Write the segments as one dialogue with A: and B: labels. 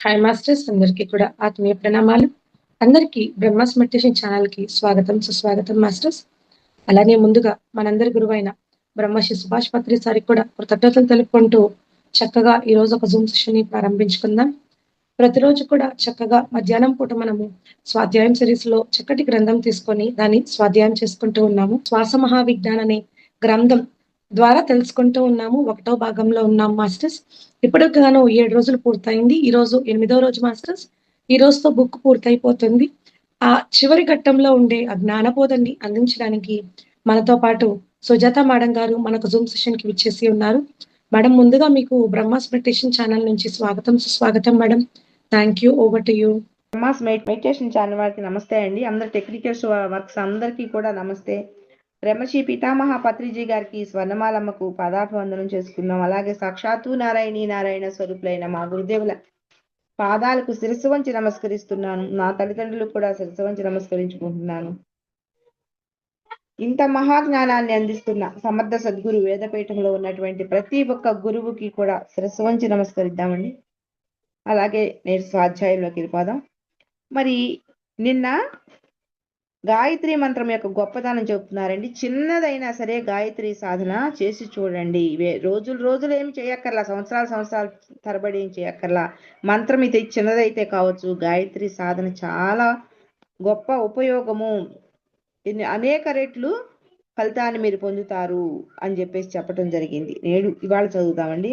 A: Hi masters అందరికీ కూడా ఆత్మీయ ప్రణామాలు. అందరికీ బ్రహ్మాస్ మెడిటేషన్ ఛానల్‌కి స్వాగతం, సుస్వాగతం మాస్టర్స్. అలానే ముందుగా మనందరి గురువైన బ్రహ్మశ్రీ సుభాష్ పత్రి సారికి కూడా కృతజ్ఞతలు తెలుపుకుంటూ చక్కగా ఈరోజు ఒక జూమ్ సెషన్‌ని ప్రారంభించుకుందాం. ప్రతిరోజు కూడా చక్కగా మధ్యాహ్నం పూట మనము స్వాధ్యాయం సిరీస్‌లో చక్కటి గ్రంథం తీసుకొని దాన్ని స్వాధ్యాయం చేసుకుంటూ ఉన్నాము. శ్వాస మహావిజ్ఞాన్ అనే గ్రంథం ద్వారా తెలుసుకుంటూ ఉన్నాము. ఒకటో భాగంలో ఉన్నాం మాస్టర్స్. ఇప్పటికి గాను 7 రోజులు పూర్తయింది. ఈరోజు 8వ రోజు మాస్టర్స్. ఈ రోజుతో బుక్ పూర్తయిపోతుంది. ఆ చివరి ఘట్టంలో ఉండే ఆ జ్ఞానబోధని అందించడానికి మనతో పాటు సుజాత మేడం గారు మనకు జూమ్ సెషన్‌కి విచ్చేసి ఉన్నారు. మేడం ముందుగా మీకు బ్రహ్మాస్ మెడిటేషన్ ఛానల్ నుంచి స్వాగతం, సుస్వాగతం madam. Thank you. Over to you.
B: Brahma's meditation channel వారికి నమస్తే అండి. అందరు టెక్నికల్ వర్క్స్ అందరికీ కూడా నమస్తే. బ్రహ్మశ్రీ పితామహ పత్రిజీ గారికి స్వర్ణమాలమ్మకు పాదాభివందనం చేసుకున్నాం. అలాగే సాక్షాత్తు నారాయణ స్వరూపులైన మా గురుదేవుల పాదాలకు శిరస్సు వంచి నమస్కరిస్తున్నాను. నా తల్లిదండ్రులకు కూడా శిరస్సు వంచి నమస్కరించుకుంటున్నాను. ఇంత మహాజ్ఞానాన్ని అందిస్తున్న సమర్థ సద్గురు వేదపీఠంలో ఉన్నటువంటి ప్రతి ఒక్క గురువుకి కూడా శిరస్సు వంచి నమస్కరిద్దామండి. అలాగే నేటి స్వాధ్యాయంలోకి వెళ్ళిపోదాం. మరి నిన్న గాయత్రి మంత్రం యొక్క గొప్పతనం చెబుతున్నారండి. చిన్నదైనా సరే గాయత్రి సాధన చేసి చూడండి. రోజులు ఏమి చేయక్కర్లా, సంవత్సరాలు తరబడి ఏం చేయక్కర్లా. మంత్రం ఇది చిన్నదైతే కావచ్చు, గాయత్రి సాధన చాలా గొప్ప ఉపయోగము, అనేక రెట్లు ఫలితాన్ని మీరు పొందుతారు అని చెప్పేసి చెప్పడం జరిగింది. ఇవాళ చదువుతామండి.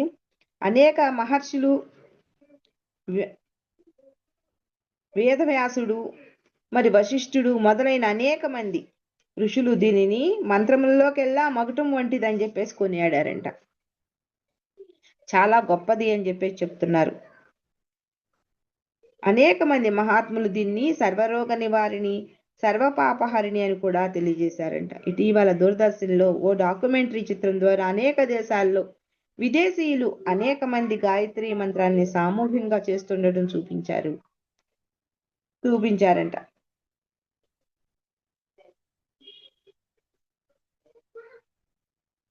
B: అనేక మహర్షులు, వేదవ్యాసుడు, మరి వశిష్ఠుడు మొదలైన అనేక మంది ఋషులు దీనిని మంత్రములలోకెల్లా మగుటం వంటిదని చెప్పేసి కొనియాడారంట. చాలా గొప్పది అని చెప్పేసి చెప్తున్నారు. అనేక మంది మహాత్ములు దీన్ని సర్వరోగ నివారిణి, సర్వపాపహరిణి అని కూడా తెలియజేశారంట. ఇటీవల దూరదర్శన్లో ఓ డాక్యుమెంటరీ చిత్రం ద్వారా అనేక దేశాల్లో విదేశీయులు అనేక మంది గాయత్రి మంత్రాన్ని సామూహికంగా చేస్తుండటం చూపించారంట.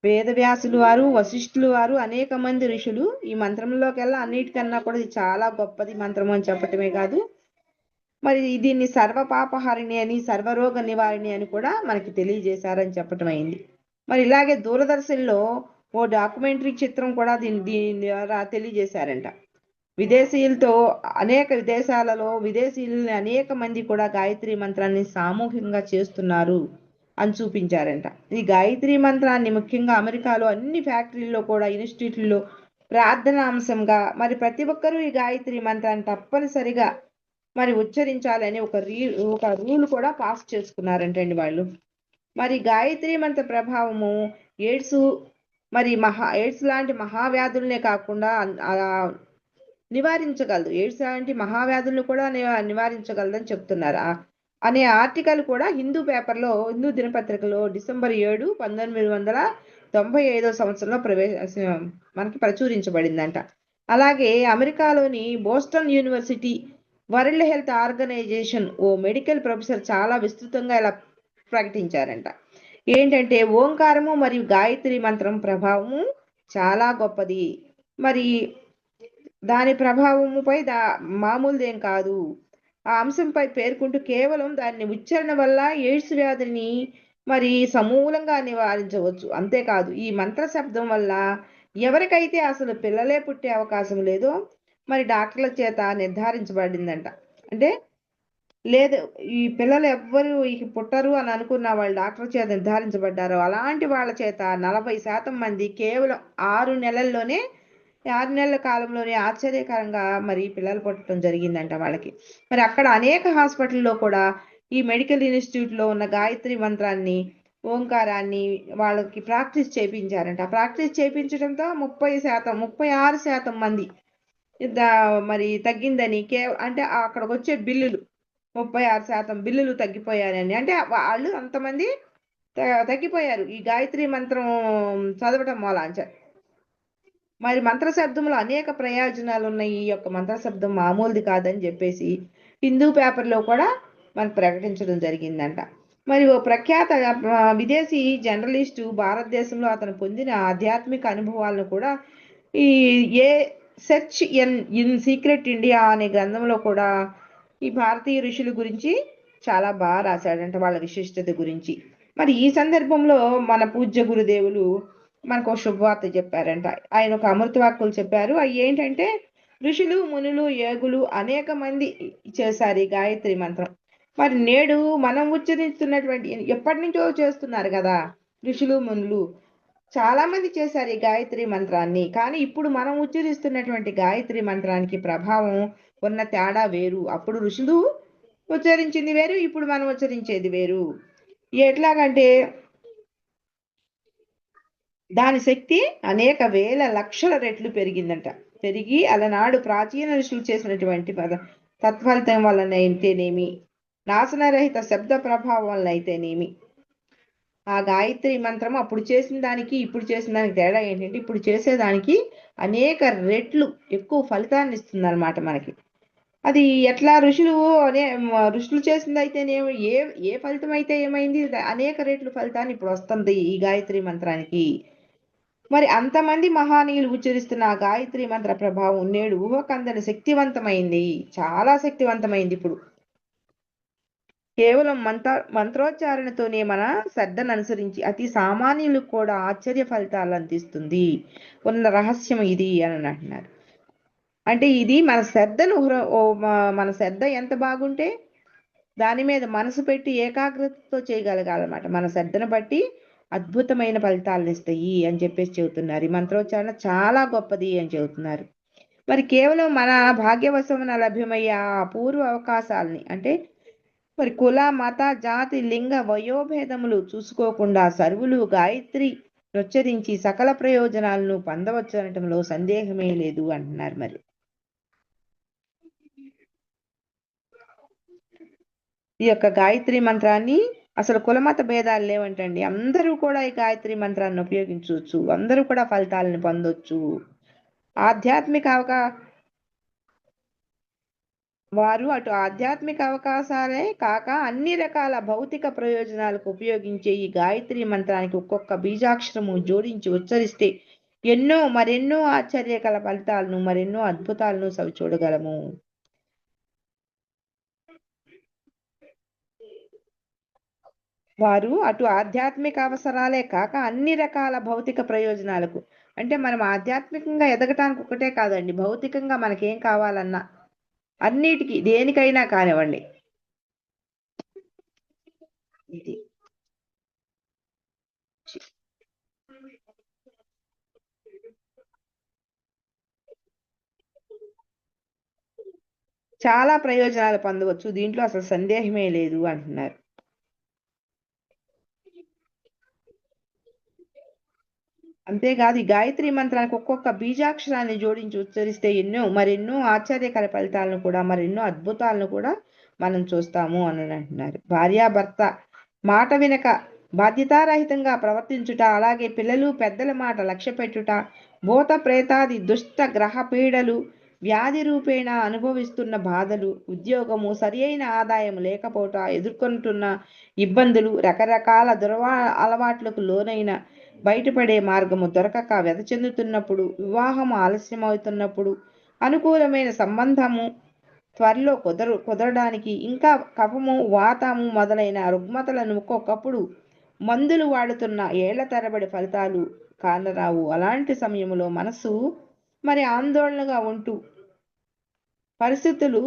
B: వేదవ్యాసులు వారు, వశిష్ఠులు వారు, అనేక మంది ఋషులు ఈ మంత్రంలోకెల్లా అన్నిటికన్నా కూడా ఇది చాలా గొప్పది మంత్రం అని చెప్పటమే కాదు, మరి దీన్ని సర్వపాపహారిణి అని, సర్వరోగ నివారిణి అని కూడా మనకి తెలియజేశారని చెప్పటం అయింది. మరి ఇలాగే దూరదర్శన్లో ఓ డాక్యుమెంటరీ చిత్రం కూడా దీని ద్వారా తెలియజేశారంట. విదేశీయులతో అనేక విదేశాలలో విదేశీయులని అనేక మంది కూడా గాయత్రి మంత్రాన్ని సామూహికంగా చేస్తున్నారు అని చూపించారంట. ఈ గాయత్రి మంత్రాన్ని ముఖ్యంగా అమెరికాలో అన్ని ఫ్యాక్టరీల్లో కూడా, ఇన్స్టిట్యూట్లో ప్రార్థనాంశంగా మరి ప్రతి ఒక్కరూ ఈ గాయత్రి మంత్రాన్ని తప్పనిసరిగా మరి ఉచ్చరించాలని ఒక రూల్ కూడా పాస్ చేసుకున్నారంటండి వాళ్ళు. మరి గాయత్రి మంత్ర ప్రభావము ఎయిడ్స్ లాంటి మహావ్యాధులనే కాకుండా నివారించగలదు. ఎయిడ్స్ లాంటి మహావ్యాధులను కూడా నివారించగలదని చెప్తున్నారు. అనే ఆర్టికల్ కూడా హిందూ దినపత్రికలో డిసెంబర్ 7, 1995 సంవత్సరంలో మనకి ప్రచురించబడిందంట. అలాగే అమెరికాలోని Boston University World Health Organization ఓ మెడికల్ ప్రొఫెసర్ చాలా విస్తృతంగా ఇలా ప్రకటించారంట. ఏంటంటే ఓంకారము మరియు గాయత్రి మంత్రం ప్రభావము చాలా గొప్పది. మరి దాని ప్రభావముపై మామూలుదేం కాదు. ఆ అంశంపై పేర్కొంటూ కేవలం దాన్ని ఉచ్చారణ వల్ల ఎయిడ్స్ వ్యాధిని మరి సమూలంగా నివారించవచ్చు. అంతేకాదు ఈ మంత్ర శబ్దం వల్ల ఎవరికైతే అసలు పిల్లలే పుట్టే అవకాశం లేదో మరి డాక్టర్ల చేత నిర్ధారించబడిందంట. అంటే లేదు, ఈ పిల్లలు ఎవ్వరు పుట్టరు అని అనుకున్న వాళ్ళు డాక్టర్ చేత నిర్ధారించబడ్డారు. అలాంటి వాళ్ళ చేత 40% మంది కేవలం 6 నెలల కాలంలోనే ఆశ్చర్యకరంగా మరి పిల్లలు పుట్టడం జరిగిందంట వాళ్ళకి. మరి అక్కడ అనేక హాస్పిటల్లో కూడా ఈ మెడికల్ ఇన్స్టిట్యూట్లో ఉన్న గాయత్రి మంత్రాన్ని, ఓంకారాన్ని వాళ్ళకి ప్రాక్టీస్ చేయించారంట. ప్రాక్టీస్ చేయించడంతో 36% మంది మరి తగ్గిందని, అంటే అక్కడికి వచ్చే బిల్లులు 36% బిల్లులు తగ్గిపోయారని. అంటే వాళ్ళు అంతమంది తగ్గిపోయారు ఈ గాయత్రి మంత్రం చదవటం మూలాంచ. మరి మంత్రశబ్దంలో అనేక ప్రయోజనాలు ఉన్నాయి. ఈ యొక్క మంత్రశబ్దం మామూలుది కాదని చెప్పేసి హిందూ పేపర్లో కూడా మనకు ప్రకటించడం జరిగిందంట. మరి ఓ ప్రఖ్యాత విదేశీ జర్నలిస్టు భారతదేశంలో అతను పొందిన ఆధ్యాత్మిక అనుభవాలను కూడా సెర్చ్ ఇన్ సీక్రెట్ ఇండియా అనే గ్రంథంలో కూడా ఈ భారతీయ ఋషుల గురించి చాలా బాగా రాశాడంట, వాళ్ళ విశిష్టత గురించి. మరి ఈ సందర్భంలో మన పూజ్య గురుదేవులు మనకు ఒక శుభవార్త చెప్పారంట. ఆయన ఒక అమృత వాక్కులు చెప్పారు. అవి ఏంటంటే, ఋషులు మునులు యోగులు అనేక మంది చేశారు ఈ గాయత్రి మంత్రం. మరి నేడు మనం ఉచ్చరిస్తున్నటువంటి, ఎప్పటి నుంచో చేస్తున్నారు కదా ఋషులు మునులు, చాలా మంది చేశారు ఈ గాయత్రి మంత్రాన్ని. కానీ ఇప్పుడు మనం ఉచ్చరిస్తున్నటువంటి గాయత్రి మంత్రానికి ప్రభావం ఉన్న తేడా వేరు. అప్పుడు ఋషులు ఉచ్చరించింది వేరు, ఇప్పుడు మనం ఉచ్చరించేది వేరు. ఎట్లాగంటే దాని శక్తి అనేక వేల లక్షల రెట్లు పెరిగిందంట. పెరిగి అలనాడు ప్రాచీన ఋషులు చేసినటువంటి తత్ఫలితం వలన అయితేనేమి, నాశనరహిత శబ్ద ప్రభావం వలన అయితేనేమి, ఆ గాయత్రి మంత్రం అప్పుడు చేసిన దానికి ఇప్పుడు చేసిన దానికి తేడా ఏంటంటే, ఇప్పుడు చేసేదానికి అనేక రెట్లు ఎక్కువ ఫలితాన్ని ఇస్తుంది అనమాట మనకి. అది ఎట్లా ఋషులు చేసింది అయితేనేమి, ఏ ఫలితం అయితే ఏమైంది, అనేక రెట్లు ఫలితాన్ని ఇప్పుడు వస్తుంది ఈ గాయత్రి మంత్రానికి. మరి అంతమంది మహానీయులు ఉచ్చరిస్తున్న ఆ గాయత్రి మంత్ర ప్రభావం నేడు ఊహకందని శక్తివంతమైంది, చాలా శక్తివంతమైంది. ఇప్పుడు కేవలం మంత్రోచ్చారణతోనే మన శ్రద్ధను అనుసరించి అతి సామాన్యులకు కూడా ఆశ్చర్య ఫలితాలు అందిస్తుంది. ఉన్న రహస్యం ఇది అని అంటున్నారు. అంటే ఇది మన శ్రద్ధ ఎంత బాగుంటే దాని మీద మనసు పెట్టి ఏకాగ్రతతో చేయగలగాలన్నమాట. మన శ్రద్ధను బట్టి అద్భుతమైన ఫలితాలను ఇస్తాయి అని చెప్పేసి చెబుతున్నారు. ఈ మంత్రోచ్చారణ చాలా గొప్పది అని చెబుతున్నారు. మరి కేవలం మన భాగ్యవశమున లభ్యమయ్యే ఆ అపూర్వ అవకాశాలని, అంటే మరి కుల మత జాతి లింగ వయోభేదములు చూసుకోకుండా సర్వులు గాయత్రి ఉచ్చరించి సకల ప్రయోజనాలను పొందవచ్చు అనటంలో సందేహమే లేదు అంటున్నారు. మరి ఈ యొక్క గాయత్రి మంత్రాన్ని అసలు కులమత భేదాలు లేవంటండి. అందరూ కూడా ఈ గాయత్రి మంత్రాన్ని ఉపయోగించవచ్చు, అందరూ కూడా ఫలితాలను పొందొచ్చు. వారు అటు ఆధ్యాత్మిక అవకాశాలే కాక అన్ని రకాల భౌతిక ప్రయోజనాలకు ఉపయోగించే ఈ గాయత్రి మంత్రానికి ఒక్కొక్క బీజాక్షరము జోడించి ఉచ్చరిస్తే మరెన్నో ఆశ్చర్యకర ఫలితాలను, మరెన్నో అద్భుతాలను చూడగలము. వారు అటు ఆధ్యాత్మిక అవసరాలే కాక అన్ని రకాల భౌతిక ప్రయోజనాలకు, అంటే మనం ఆధ్యాత్మికంగా ఎదగటానికి ఒకటే కాదండి, భౌతికంగా మనకేం కావాలన్నా అన్నిటికీ దేనికైనా కానివ్వండి, ఇది చాలా ప్రయోజనాలు పొందవచ్చు, దీంట్లో అసలు సందేహమే లేదు అంటున్నారు. అంతేకాదు ఈ గాయత్రి మంత్రానికి ఒక్కొక్క బీజాక్షరాన్ని జోడించి ఉచ్చరిస్తే మరెన్నో ఆశ్చర్యకర ఫలితాలను కూడా, మరెన్నో అద్భుతాలను కూడా మనం చూస్తాము అని అంటున్నారు. భార్యాభర్త మాట వినక బాధ్యతారహితంగా ప్రవర్తించుట, అలాగే పిల్లలు పెద్దల మాట లక్ష్య పెట్టుట, భూత ప్రేతాది దుష్ట గ్రహ పీడలు, వ్యాధి రూపేణ అనుభవిస్తున్న బాధలు, ఉద్యోగము సరి అయిన ఆదాయం లేకపోవట, ఎదుర్కొంటున్న ఇబ్బందులు, రకరకాల అలవాట్లకు లోనైన బయటపడే మార్గము దొరకక వ్యధ చెందుతున్నప్పుడు, వివాహం ఆలస్యం అవుతున్నప్పుడు, అనుకూలమైన సంబంధము త్వరలో కుదరడానికి, ఇంకా కఫము వాతము మొదలైన రుగ్మతలను ఒక్కొక్కప్పుడు మందులు వాడుతున్న ఏళ్ల తరబడి ఫలితాలు కానరావు. అలాంటి సమయంలో మనసు మరి ఆందోళనగా ఉంటూ, పరిస్థితులు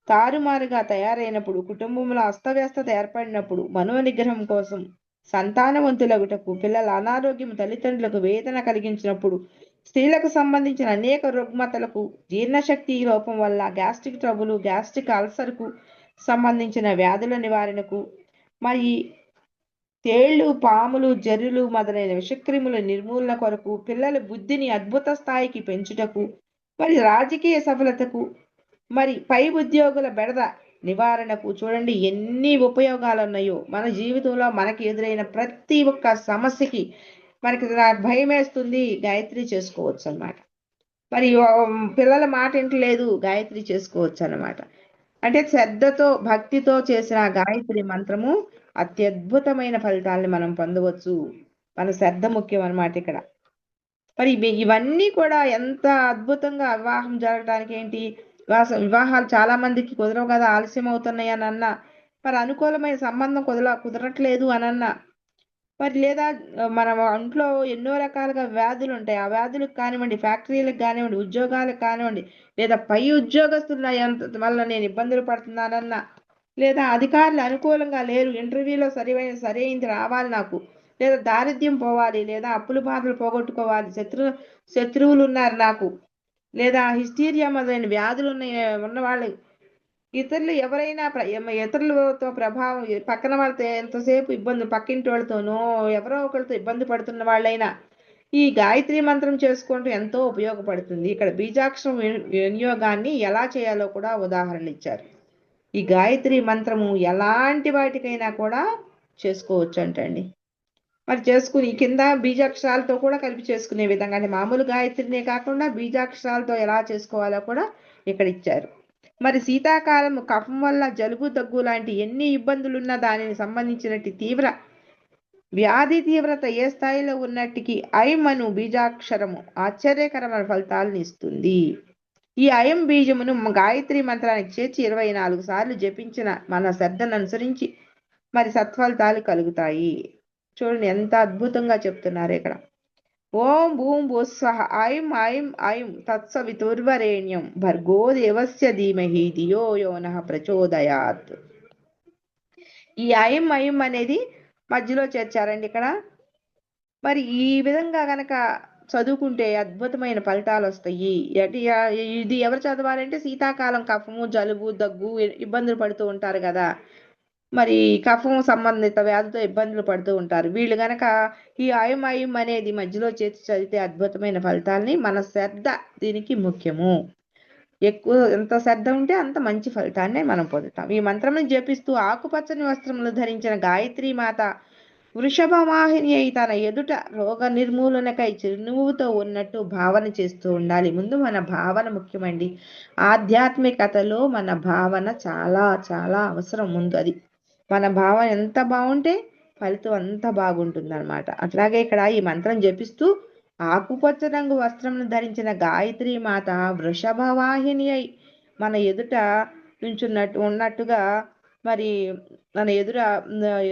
B: తారుమారుగా తయారైనప్పుడు, కుటుంబంలో అస్తవ్యస్తత ఏర్పడినప్పుడు, మనోనిగ్రహం కోసం సంతానవంతులగుటకు, పిల్లల అనారోగ్యం తల్లిదండ్రులకు వేదన కలిగించినప్పుడు, స్త్రీలకు సంబంధించిన అనేక రుగ్మతలకు, జీర్ణశక్తి లోపం వల్ల గ్యాస్ట్రిక్ ట్రబుల్, గ్యాస్ట్రిక్ అల్సర్కు సంబంధించిన వ్యాధుల నివారణకు, మరి తేళ్లు పాములు జర్రులు మొదలైన విషక్రిముల నిర్మూలన కొరకు, పిల్లల బుద్ధిని అద్భుత స్థాయికి పెంచుటకు, మరి రాజకీయ సఫలతకు, మరి పై ఉద్యోగుల బెడద నివారణకు, చూడండి ఎన్ని ఉపయోగాలు ఉన్నాయో. మన జీవితంలో మనకి ఎదురైన ప్రతి ఒక్క సమస్యకి మనకి భయం వేస్తుంది, గాయత్రి చేసుకోవచ్చు అన్నమాట. మరి పిల్లల మాట వింటలేదు, గాయత్రి చేసుకోవచ్చు అన్నమాట. అంటే శ్రద్ధతో భక్తితో చేసిన గాయత్రి మంత్రము అత్యద్భుతమైన ఫలితాలని మనం పొందవచ్చు. మన శ్రద్ధ ముఖ్యం అన్నమాట ఇక్కడ. మరి ఇవన్నీ కూడా ఎంత అద్భుతంగా వివాహం జరగడానికి ఏంటి, వివాహాలు చాలా మందికి కుదరవు కదా, ఆలస్యం అవుతున్నాయి అని అన్నా, మరి అనుకూలమైన సంబంధం కుదరట్లేదు అని అన్నా, మరి లేదా మన ఒంట్లో ఎన్నో రకాలుగా వ్యాధులు ఉంటాయి, ఆ వ్యాధులకు కానివ్వండి, ఫ్యాక్టరీలకు కానివ్వండి, ఉద్యోగాలకు కానివ్వండి, లేదా పై ఉద్యోగస్తుల వల్ల నేను ఇబ్బందులు పడుతున్నానన్నా, లేదా అధికారులు అనుకూలంగా లేరు, ఇంటర్వ్యూలో సరైనది రావాలి నాకు, లేదా దారిద్ర్యం పోవాలి, లేదా అప్పుల బాధలు పోగొట్టుకోవాలి, శత్రువులు ఉన్నారు నాకు, లేదా హిస్టీరియా మొదలైన వ్యాధులు ఉన్న వాళ్ళు, ఇతరులు ఎవరైనా ఇతరులతో ప్రభావం, పక్కన వాళ్ళతో ఎంతసేపు ఇబ్బంది, పక్కింటి వాళ్ళతోనో ఎవరో ఒకరితో ఇబ్బంది పడుతున్న వాళ్ళైనా ఈ గాయత్రి మంత్రం చేసుకుంటూ ఎంతో ఉపయోగపడుతుంది. ఇక్కడ బీజాక్షరం వినియోగాన్ని ఎలా చేయాలో కూడా ఉదాహరణలు ఇచ్చారు. ఈ గాయత్రి మంత్రము ఎలాంటి వాటికైనా కూడా చేసుకోవచ్చు అంటండి. మరి చేసుకుని కింద బీజాక్షరాలతో కూడా కలిపి చేసుకునే విధంగా, అంటే మామూలు గాయత్రినే కాకుండా బీజాక్షరాలతో ఎలా చేసుకోవాలో కూడా ఇక్కడ ఇచ్చారు. మరి శీతాకాలం కఫం వల్ల జలుబు, దగ్గు లాంటి ఎన్ని ఇబ్బందులున్నా దానిని సంబంధించినట్టు వ్యాధి తీవ్రత ఏ స్థాయిలో ఉన్నట్టుకి ఐం అను బీజాక్షరము ఆశ్చర్యకరమైన ఫలితాలను ఇస్తుంది. ఈ ఐం బీజమును గాయత్రి మంత్రానికి చేర్చి 24 సార్లు జపించిన మన శ్రద్ధను అనుసరించి మరి సత్ఫలితాలు కలుగుతాయి. చూడండి ఎంత అద్భుతంగా చెప్తున్నారు ఇక్కడ. ఓం భూం భూస్వహ ఐం ఐం ఐం తత్సవితుర్వరేణ్యం భర్గో దేవస్య ధీమహి ధియో యో నః ప్రచోదయాత్. ఈ ఐం ఐం అనేది మధ్యలో చేర్చారండి ఇక్కడ. మరి ఈ విధంగా గనక చదువుకుంటే అద్భుతమైన ఫలితాలు వస్తాయి. ఇది ఎవరు చదవాలంటే శీతాకాలం కఫము, జలుబు, దగ్గు ఇబ్బందులు పడుతూ ఉంటారు కదా, మరి కఫం సంబంధిత వ్యాధితో ఇబ్బందులు పడుతూ ఉంటారు. వీళ్ళు గనక ఈ ఐం ఐం అనేది మధ్యలో చేర్చి చదివితే అద్భుతమైన ఫలితాలని, మన శ్రద్ధ దీనికి ముఖ్యము. ఎంత శ్రద్ధ ఉంటే అంత మంచి ఫలితాన్ని మనం పొందుతాం. ఈ మంత్రం జపిస్తూ ఆకుపచ్చని వస్త్రములు ధరించిన గాయత్రి మాత వృషభ వాహిని అయి తన ఎదుట రోగ నిర్మూలనకై చిరునవ్వుతో ఉన్నట్టు భావన చేస్తూ ఉండాలి. ముందు మన భావన ముఖ్యమండి. ఆధ్యాత్మికతలో మన భావన చాలా చాలా అవసరం. ముందు అది మన భావన ఎంత బాగుంటే ఫలితం అంత బాగుంటుంది అనమాట. అట్లాగే ఇక్కడ ఈ మంత్రం జపిస్తూ ఆకుపచ్చ రంగు వస్త్రమును ధరించిన గాయత్రి మాత వృషభ వాహిని అయి మన ఎదుట ఉన్నట్టుగా, మరి మన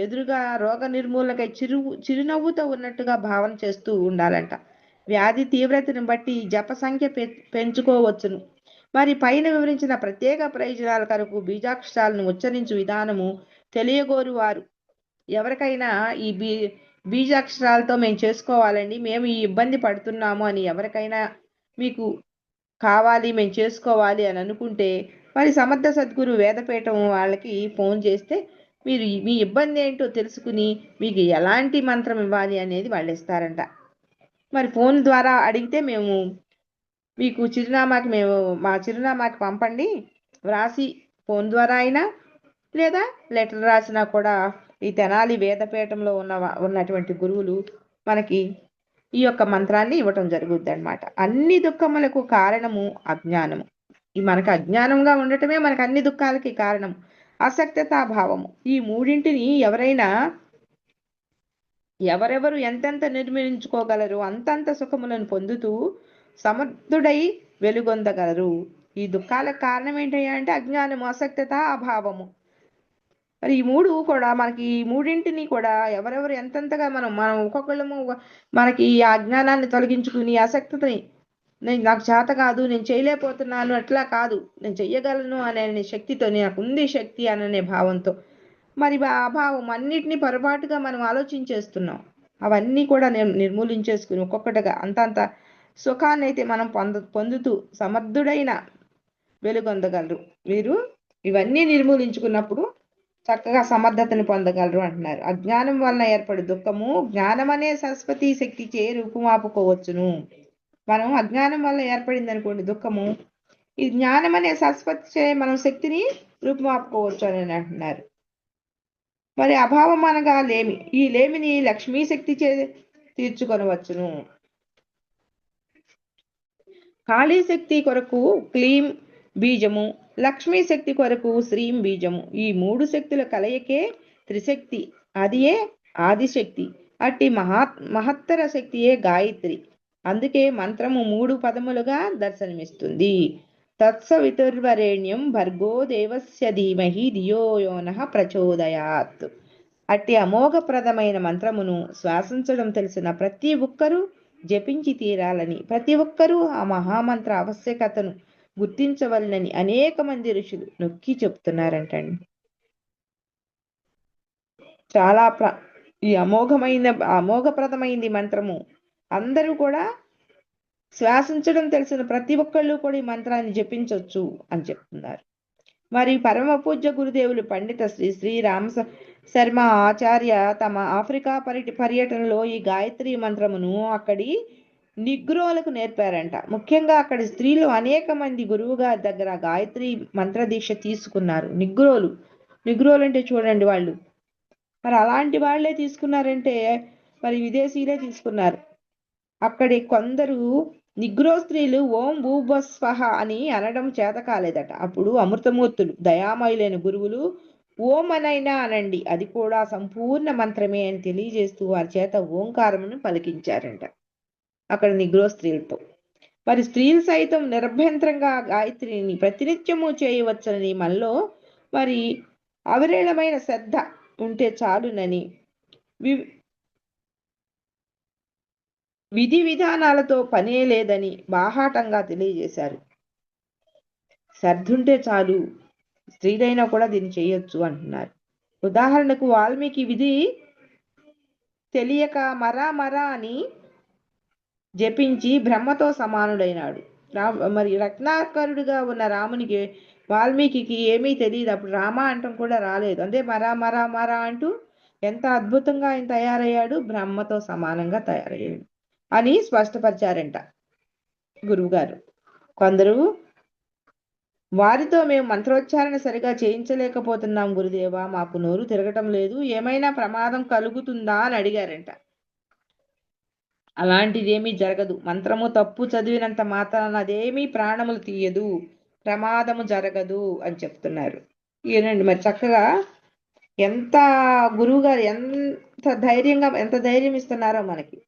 B: ఎదురుగా రోగ నిర్మూలనకై చిరునవ్వుతో ఉన్నట్టుగా భావన చేస్తూ ఉండాలంట. వ్యాధి తీవ్రతను బట్టి జప సంఖ్య పెంచుకోవచ్చును. మరి పైన వివరించిన ప్రత్యేక ప్రయోజనాల కొరకు బీజాక్షరాలను ఉచ్చరించు విధానము తెలియగోరు వారు ఎవరికైనా ఈ బీజాక్షరాలతో మేము చేసుకోవాలండి, మేము ఈ ఇబ్బంది పడుతున్నాము అని ఎవరికైనా మీకు కావాలి, మేము చేసుకోవాలి అని అనుకుంటే మరి సమర్థ సద్గురు వేదపీఠం వాళ్ళకి ఫోన్ చేస్తే మీరు మీ ఇబ్బంది ఏంటో తెలుసుకుని మీకు ఎలాంటి మంత్రం ఇవ్వాలి అనేది వాళ్ళు ఇస్తారంట. మరి ఫోన్ ద్వారా అడిగితే మేము మీకు మా చిరునామాకి పంపండి, వ్రాసి ఫోన్ ద్వారా అయినా లేదా లెటర్ రాసినా కూడా ఈ తెనాలి వేదపీఠంలో ఉన్నటువంటి గురువులు మనకి ఈ యొక్క మంత్రాన్ని ఇవ్వటం జరుగుద్ది అనమాట. అన్ని దుఃఖములకు కారణము అజ్ఞానము. ఈ మనకు అజ్ఞానంగా ఉండటమే మనకు అన్ని దుఃఖాలకి కారణం. అసక్తతాభావము. ఈ మూడింటిని ఎవరెవరు ఎంతెంత నిర్మించుకోగలరు అంతంత సుఖములను పొందుతూ సమర్థుడై వెలుగొందగలరు. ఈ దుఃఖాలకు కారణం ఏంటయ్యా అంటే అజ్ఞానము, అసక్తత, అభావము. మరి ఈ మూడు కూడా మనకి, ఈ మూడింటిని కూడా ఎవరెవరు ఎంతెంతగా మనం ఒక్కొక్కళ్ళము మనకి ఈ అజ్ఞానాన్ని తొలగించుకుని అసక్తతని, నాకు చేత కాదు, నేను చేయలేకపోతున్నాను, అట్లా కాదు, నేను చెయ్యగలను అనే శక్తితో, నాకు ఉంది శక్తి అనే భావంతో, మరి ఆ భావం అన్నిటినీ పొరపాటుగా మనం ఆలోచించేస్తున్నాం. అవన్నీ కూడా నిర్మూలించేసుకుని ఒక్కొక్కటిగా అంతంత సుఖాన్ని అయితే మనం పొందుతూ సమర్థుడైన వెలుగొందగలరు. వీరు ఇవన్నీ నిర్మూలించుకున్నప్పుడు చక్కగా సమర్థతను పొందగలరు అంటున్నారు. అజ్ఞానం వలన ఏర్పడు దుఃఖము జ్ఞానం అనే సరస్వతి శక్తి చే రూపుమాపుకోవచ్చును. మనం అజ్ఞానం వల్ల ఏర్పడింది అనుకోండి దుఃఖము, ఈ జ్ఞానం అనే సరస్వతి చే మనం శక్తిని రూపుమాపుకోవచ్చు అని అంటున్నారు. మరి అభావం అనగా లేమి. ఈ లేమిని లక్ష్మీ శక్తి చే తీర్చుకొనవచ్చును. కాళీ శక్తి కొరకు క్లీం బీజము, లక్ష్మీ శక్తి కొరకు శ్రీం బీజము. ఈ మూడు శక్తుల కలయికే త్రిశక్తి, అదియే ఆదిశక్తి. అట్టి మహత్తర శక్తియే గాయత్రి. అందుకే మంత్రము 3 పదములుగా దర్శనమిస్తుంది. తత్సవితుర్వరేణ్యం భర్గో దేవస్య ధీమహి ధియో యో నః ప్రచోదయాత్. అట్టి అమోఘప్రదమైన మంత్రమును శ్వాసించడం తెలిసిన ప్రతి ఒక్కరూ జపించి తీరాలని, ప్రతి ఒక్కరూ ఆ మహామంత్ర ఆవశ్యకతను గుర్తించవలనని అనేక మంది ఋషులు నొక్కి చెప్తున్నారంటండి. చాలా ఈ అమోఘప్రదమైంది మంత్రము. అందరూ కూడా శ్వాసించడం తెలిసిన ప్రతి ఒక్కళ్ళు కూడా ఈ మంత్రాన్ని జపించవచ్చు అని చెప్తున్నారు. మరి పరమ పూజ్య గురుదేవులు పండిత శ్రీ రామ శర్మ ఆచార్య తమ ఆఫ్రికా పర్యటనలో ఈ గాయత్రి మంత్రమును అక్కడి నిగ్రోలకు నేర్పారంట. ముఖ్యంగా అక్కడి స్త్రీలు అనేక మంది గురువు గారి దగ్గర గాయత్రి మంత్ర దీక్ష తీసుకున్నారు. నిగ్రోలు అంటే చూడండి వాళ్ళు. మరి అలాంటి వాళ్ళే తీసుకున్నారంటే మరి విదేశీయులే తీసుకున్నారు. అక్కడి కొందరు నిగ్రో స్త్రీలు ఓం భూభస్వహ అని అనడం చేత కాలేదట. అప్పుడు అమృతమూర్తులు దయామయులైన గురువులు ఓం అనైనా అనండి, అది కూడా సంపూర్ణ మంత్రమే అని తెలియజేస్తూ వారి చేత ఓంకారమును పలికించారంట అక్కడ నిగ్రో స్త్రీలతో. మరి స్త్రీలు సైతం నిరభ్యంతరంగా గాయత్రిని ప్రతినిత్యము చేయవచ్చని, మనలో మరి అవిరళమైన శ్రద్ధ ఉంటే చాలునని, విధి విధానాలతో పనే లేదని బాహాటంగా తెలియజేశారు. శ్రద్ధుంటే చాలు, స్త్రీలైనా కూడా దీన్ని చేయొచ్చు అంటున్నారు. ఉదాహరణకు వాల్మీకి విధి తెలియక మరా అని జపించి బ్రహ్మతో సమానుడైనాడు. మరి రత్నాకరుడుగా ఉన్న రామునికి వాల్మీకి ఏమీ తెలియదు. అప్పుడు రామ అంటం కూడా రాలేదు. అంటే మరా అంటూ ఎంత అద్భుతంగా ఆయన తయారయ్యాడు, బ్రహ్మతో సమానంగా తయారయ్యాడు అని స్పష్టపరిచారంట గురువుగారు. కొందరు వారితో మేము మంత్రోచ్చారణ సరిగా చేయించలేకపోతున్నాం గురుదేవా, మాకు నోరు తిరగటం లేదు, ఏమైనా ప్రమాదం కలుగుతుందా అని అడిగారంట. అలాంటిదేమీ జరగదు. మంత్రము తప్పు చదివినంత మాత్రాన అదేమీ ప్రాణములు తీయదు, ప్రమాదము జరగదు అని చెప్తున్నారు. ఈయనండి మరి చక్కగా ఎంత గురువుగారు ఎంత ధైర్యం ఇస్తున్నారో మనకి.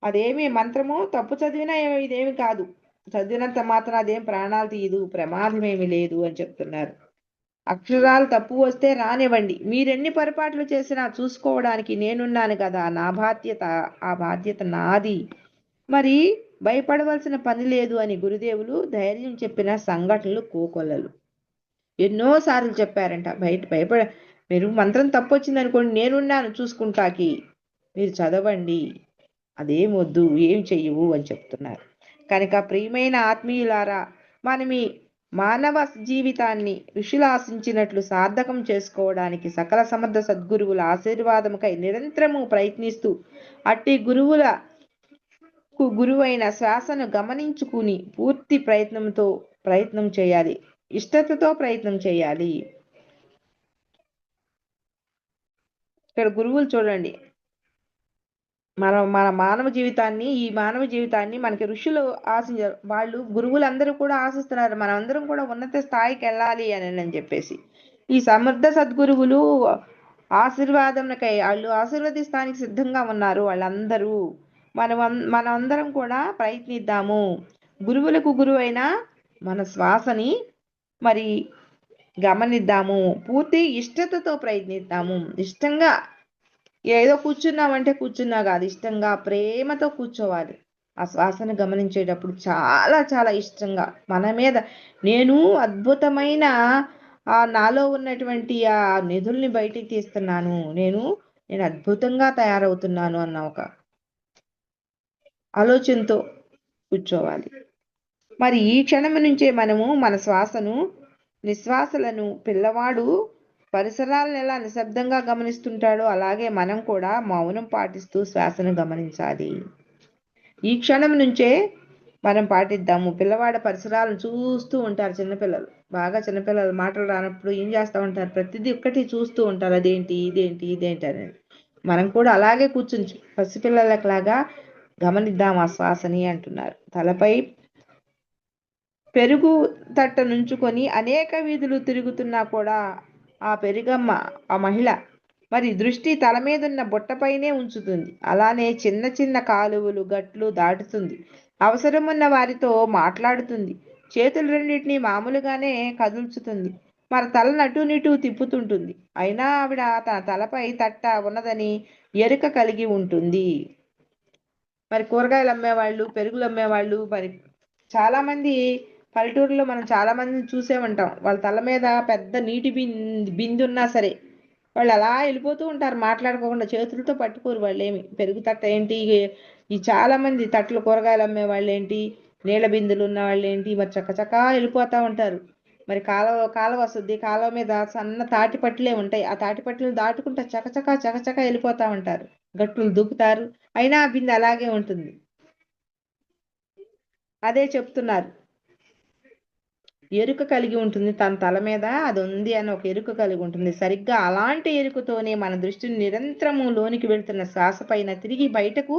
B: అదేమి మంత్రము తప్పు చదివినా ఇదేమి కాదు, చదివినంత మాత్రం అదేం ప్రాణాలు తీయదు, ప్రమాదం ఏమి లేదు అని చెప్తున్నారు. అక్షరాలు తప్పు వస్తే రానివ్వండి, మీరెన్ని పొరపాట్లు చేసినా చూసుకోవడానికి నేనున్నాను కదా, నా బాధ్యత, ఆ బాధ్యత నాది, మరి భయపడవలసిన పని లేదు అని గురుదేవులు ధైర్యం చెప్పిన సంఘటనలు కోకొల్లలు. ఎన్నోసార్లు చెప్పారంట. మీరు మంత్రం తప్పు వచ్చింది అనుకోండి, నేనున్నాను చూసుకుంటాకి, మీరు చదవండి, అదేమొద్దు, ఏం చెయ్యవు అని చెప్తున్నారు. కనుక ప్రియమైన ఆత్మీయులారా, మనం ఈ మానవ జీవితాన్ని ఋషులు ఆశించినట్లు సార్థకం చేసుకోవడానికి సకల సమర్థ సద్గురువుల ఆశీర్వాదముకై నిరంతరము ప్రయత్నిస్తూ అట్టి గురువైన శ్వాసను గమనించుకుని పూర్తి ప్రయత్నం చేయాలి, ఇష్టతతో ప్రయత్నం చేయాలి. ఇక్కడ గురువులు చూడండి, మన మానవ జీవితాన్ని, ఈ మానవ జీవితాన్ని మనకి ఋషులు ఆశించారు. వాళ్ళు గురువులందరూ కూడా ఆశిస్తున్నారు మనం అందరం కూడా ఉన్నత స్థాయికి వెళ్ళాలి అని చెప్పేసి. ఈ సమర్థ సద్గురువులు ఆశీర్వాదంకై వాళ్ళు ఆశీర్వదిస్తానికి సిద్ధంగా ఉన్నారు. వాళ్ళందరూ మనమందరం కూడా ప్రయత్నిద్దాము. గురువులకు గురువైన మన శ్వాసని మరి గమనిద్దాము, పూర్తి ఇష్టతతో ప్రయత్నిద్దాము. ఇష్టంగా ఏదో కూర్చున్నామంటే కూర్చున్నా కాదు, ఇష్టంగా ప్రేమతో కూర్చోవాలి. ఆ శ్వాసను గమనించేటప్పుడు చాలా చాలా ఇష్టంగా మన మీద నేను అద్భుతమైన నాలో ఉన్నటువంటి ఆ నిధుల్ని బయటికి తీస్తున్నాను, నేను అద్భుతంగా తయారవుతున్నాను అన్న ఒక ఆలోచనతో కూర్చోవాలి. మరి ఈ క్షణం నుంచే మనము మన శ్వాసను, నిశ్వాసలను, పిల్లవాడు పరిసరాలను ఎలా నిశ్శబ్దంగా గమనిస్తుంటాడో అలాగే మనం కూడా మౌనం పాటిస్తూ శ్వాసను గమనించాలి. ఈ క్షణం నుంచే మనం పాటిద్దాము. పిల్లవాడ పరిసరాలను చూస్తూ ఉంటారు చిన్నపిల్లలు. బాగా చిన్నపిల్లలు మాటలు రానప్పుడు ఏం చేస్తూ ఉంటారు, ప్రతిదీ ఒక్కటి చూస్తూ ఉంటారు, అదేంటి ఇదేంటి అనేది. మనం కూడా అలాగే కూర్చుని పసిపిల్లలలాగా గమనిద్దాం ఆ శ్వాసని అంటున్నారు. తలపై పెరుగు తట్ట నుంచుకొని అనేక వీధులు తిరుగుతున్నా కూడా ఆ పెరుగమ్మ, ఆ మహిళ మరి దృష్టి తల మీదున్న బుట్టపైనే ఉంచుతుంది. అలానే చిన్న చిన్న కాలువలు, గట్లు దాటుతుంది. అవసరమున్న వారితో మాట్లాడుతుంది. చేతులు రెండింటినీ మామూలుగానే కదుల్చుతుంది. మరి తలను అటు ఇటు తిప్పుతుంటుంది. అయినా ఆవిడ తన తలపై తట్ట ఉన్నదని ఎరుక కలిగి ఉంటుంది. మరి కూరగాయలు అమ్మేవాళ్ళు, పెరుగులు అమ్మేవాళ్ళు, మరి చాలా మంది పల్లెటూరులో మనం చాలా మందిని చూసే ఉంటాం. వాళ్ళ తల మీద పెద్ద నీటి బిందె ఉన్నా సరే వాళ్ళు అలా వెళ్ళిపోతూ ఉంటారు మాట్లాడుకోకుండా. చేతులతో పట్టుకోరు వాళ్ళు ఏమి. పెరుగు తట్ట ఏంటి, ఈ చాలా మంది తట్లు కూరగాయలు అమ్మే వాళ్ళు ఏంటి, నీళ్ళ బిందులు ఉన్న వాళ్ళు ఏంటి, మరి చక్కచక్కా వెళ్ళిపోతూ ఉంటారు. మరి కాలువ వస్తుంది, కాలువ మీద సన్న తాటి పట్లే ఉంటాయి. ఆ తాటి పట్లు దాటుకుంటా చకచకా వెళ్ళిపోతూ ఉంటారు. గట్టులు దూకుతారు, అయినా ఆ బిందె అలాగే ఉంటుంది. అదే చెప్తున్నారు, ఎరుక కలిగి ఉంటుంది. తన తల మీద అది ఉంది అని ఒక ఎరుక కలిగి ఉంటుంది. సరిగ్గా అలాంటి ఎరుకతోనే మన దృష్టిని నిరంతరము లోనికి వెళ్తున్న శ్వాస పైన, తిరిగి బయటకు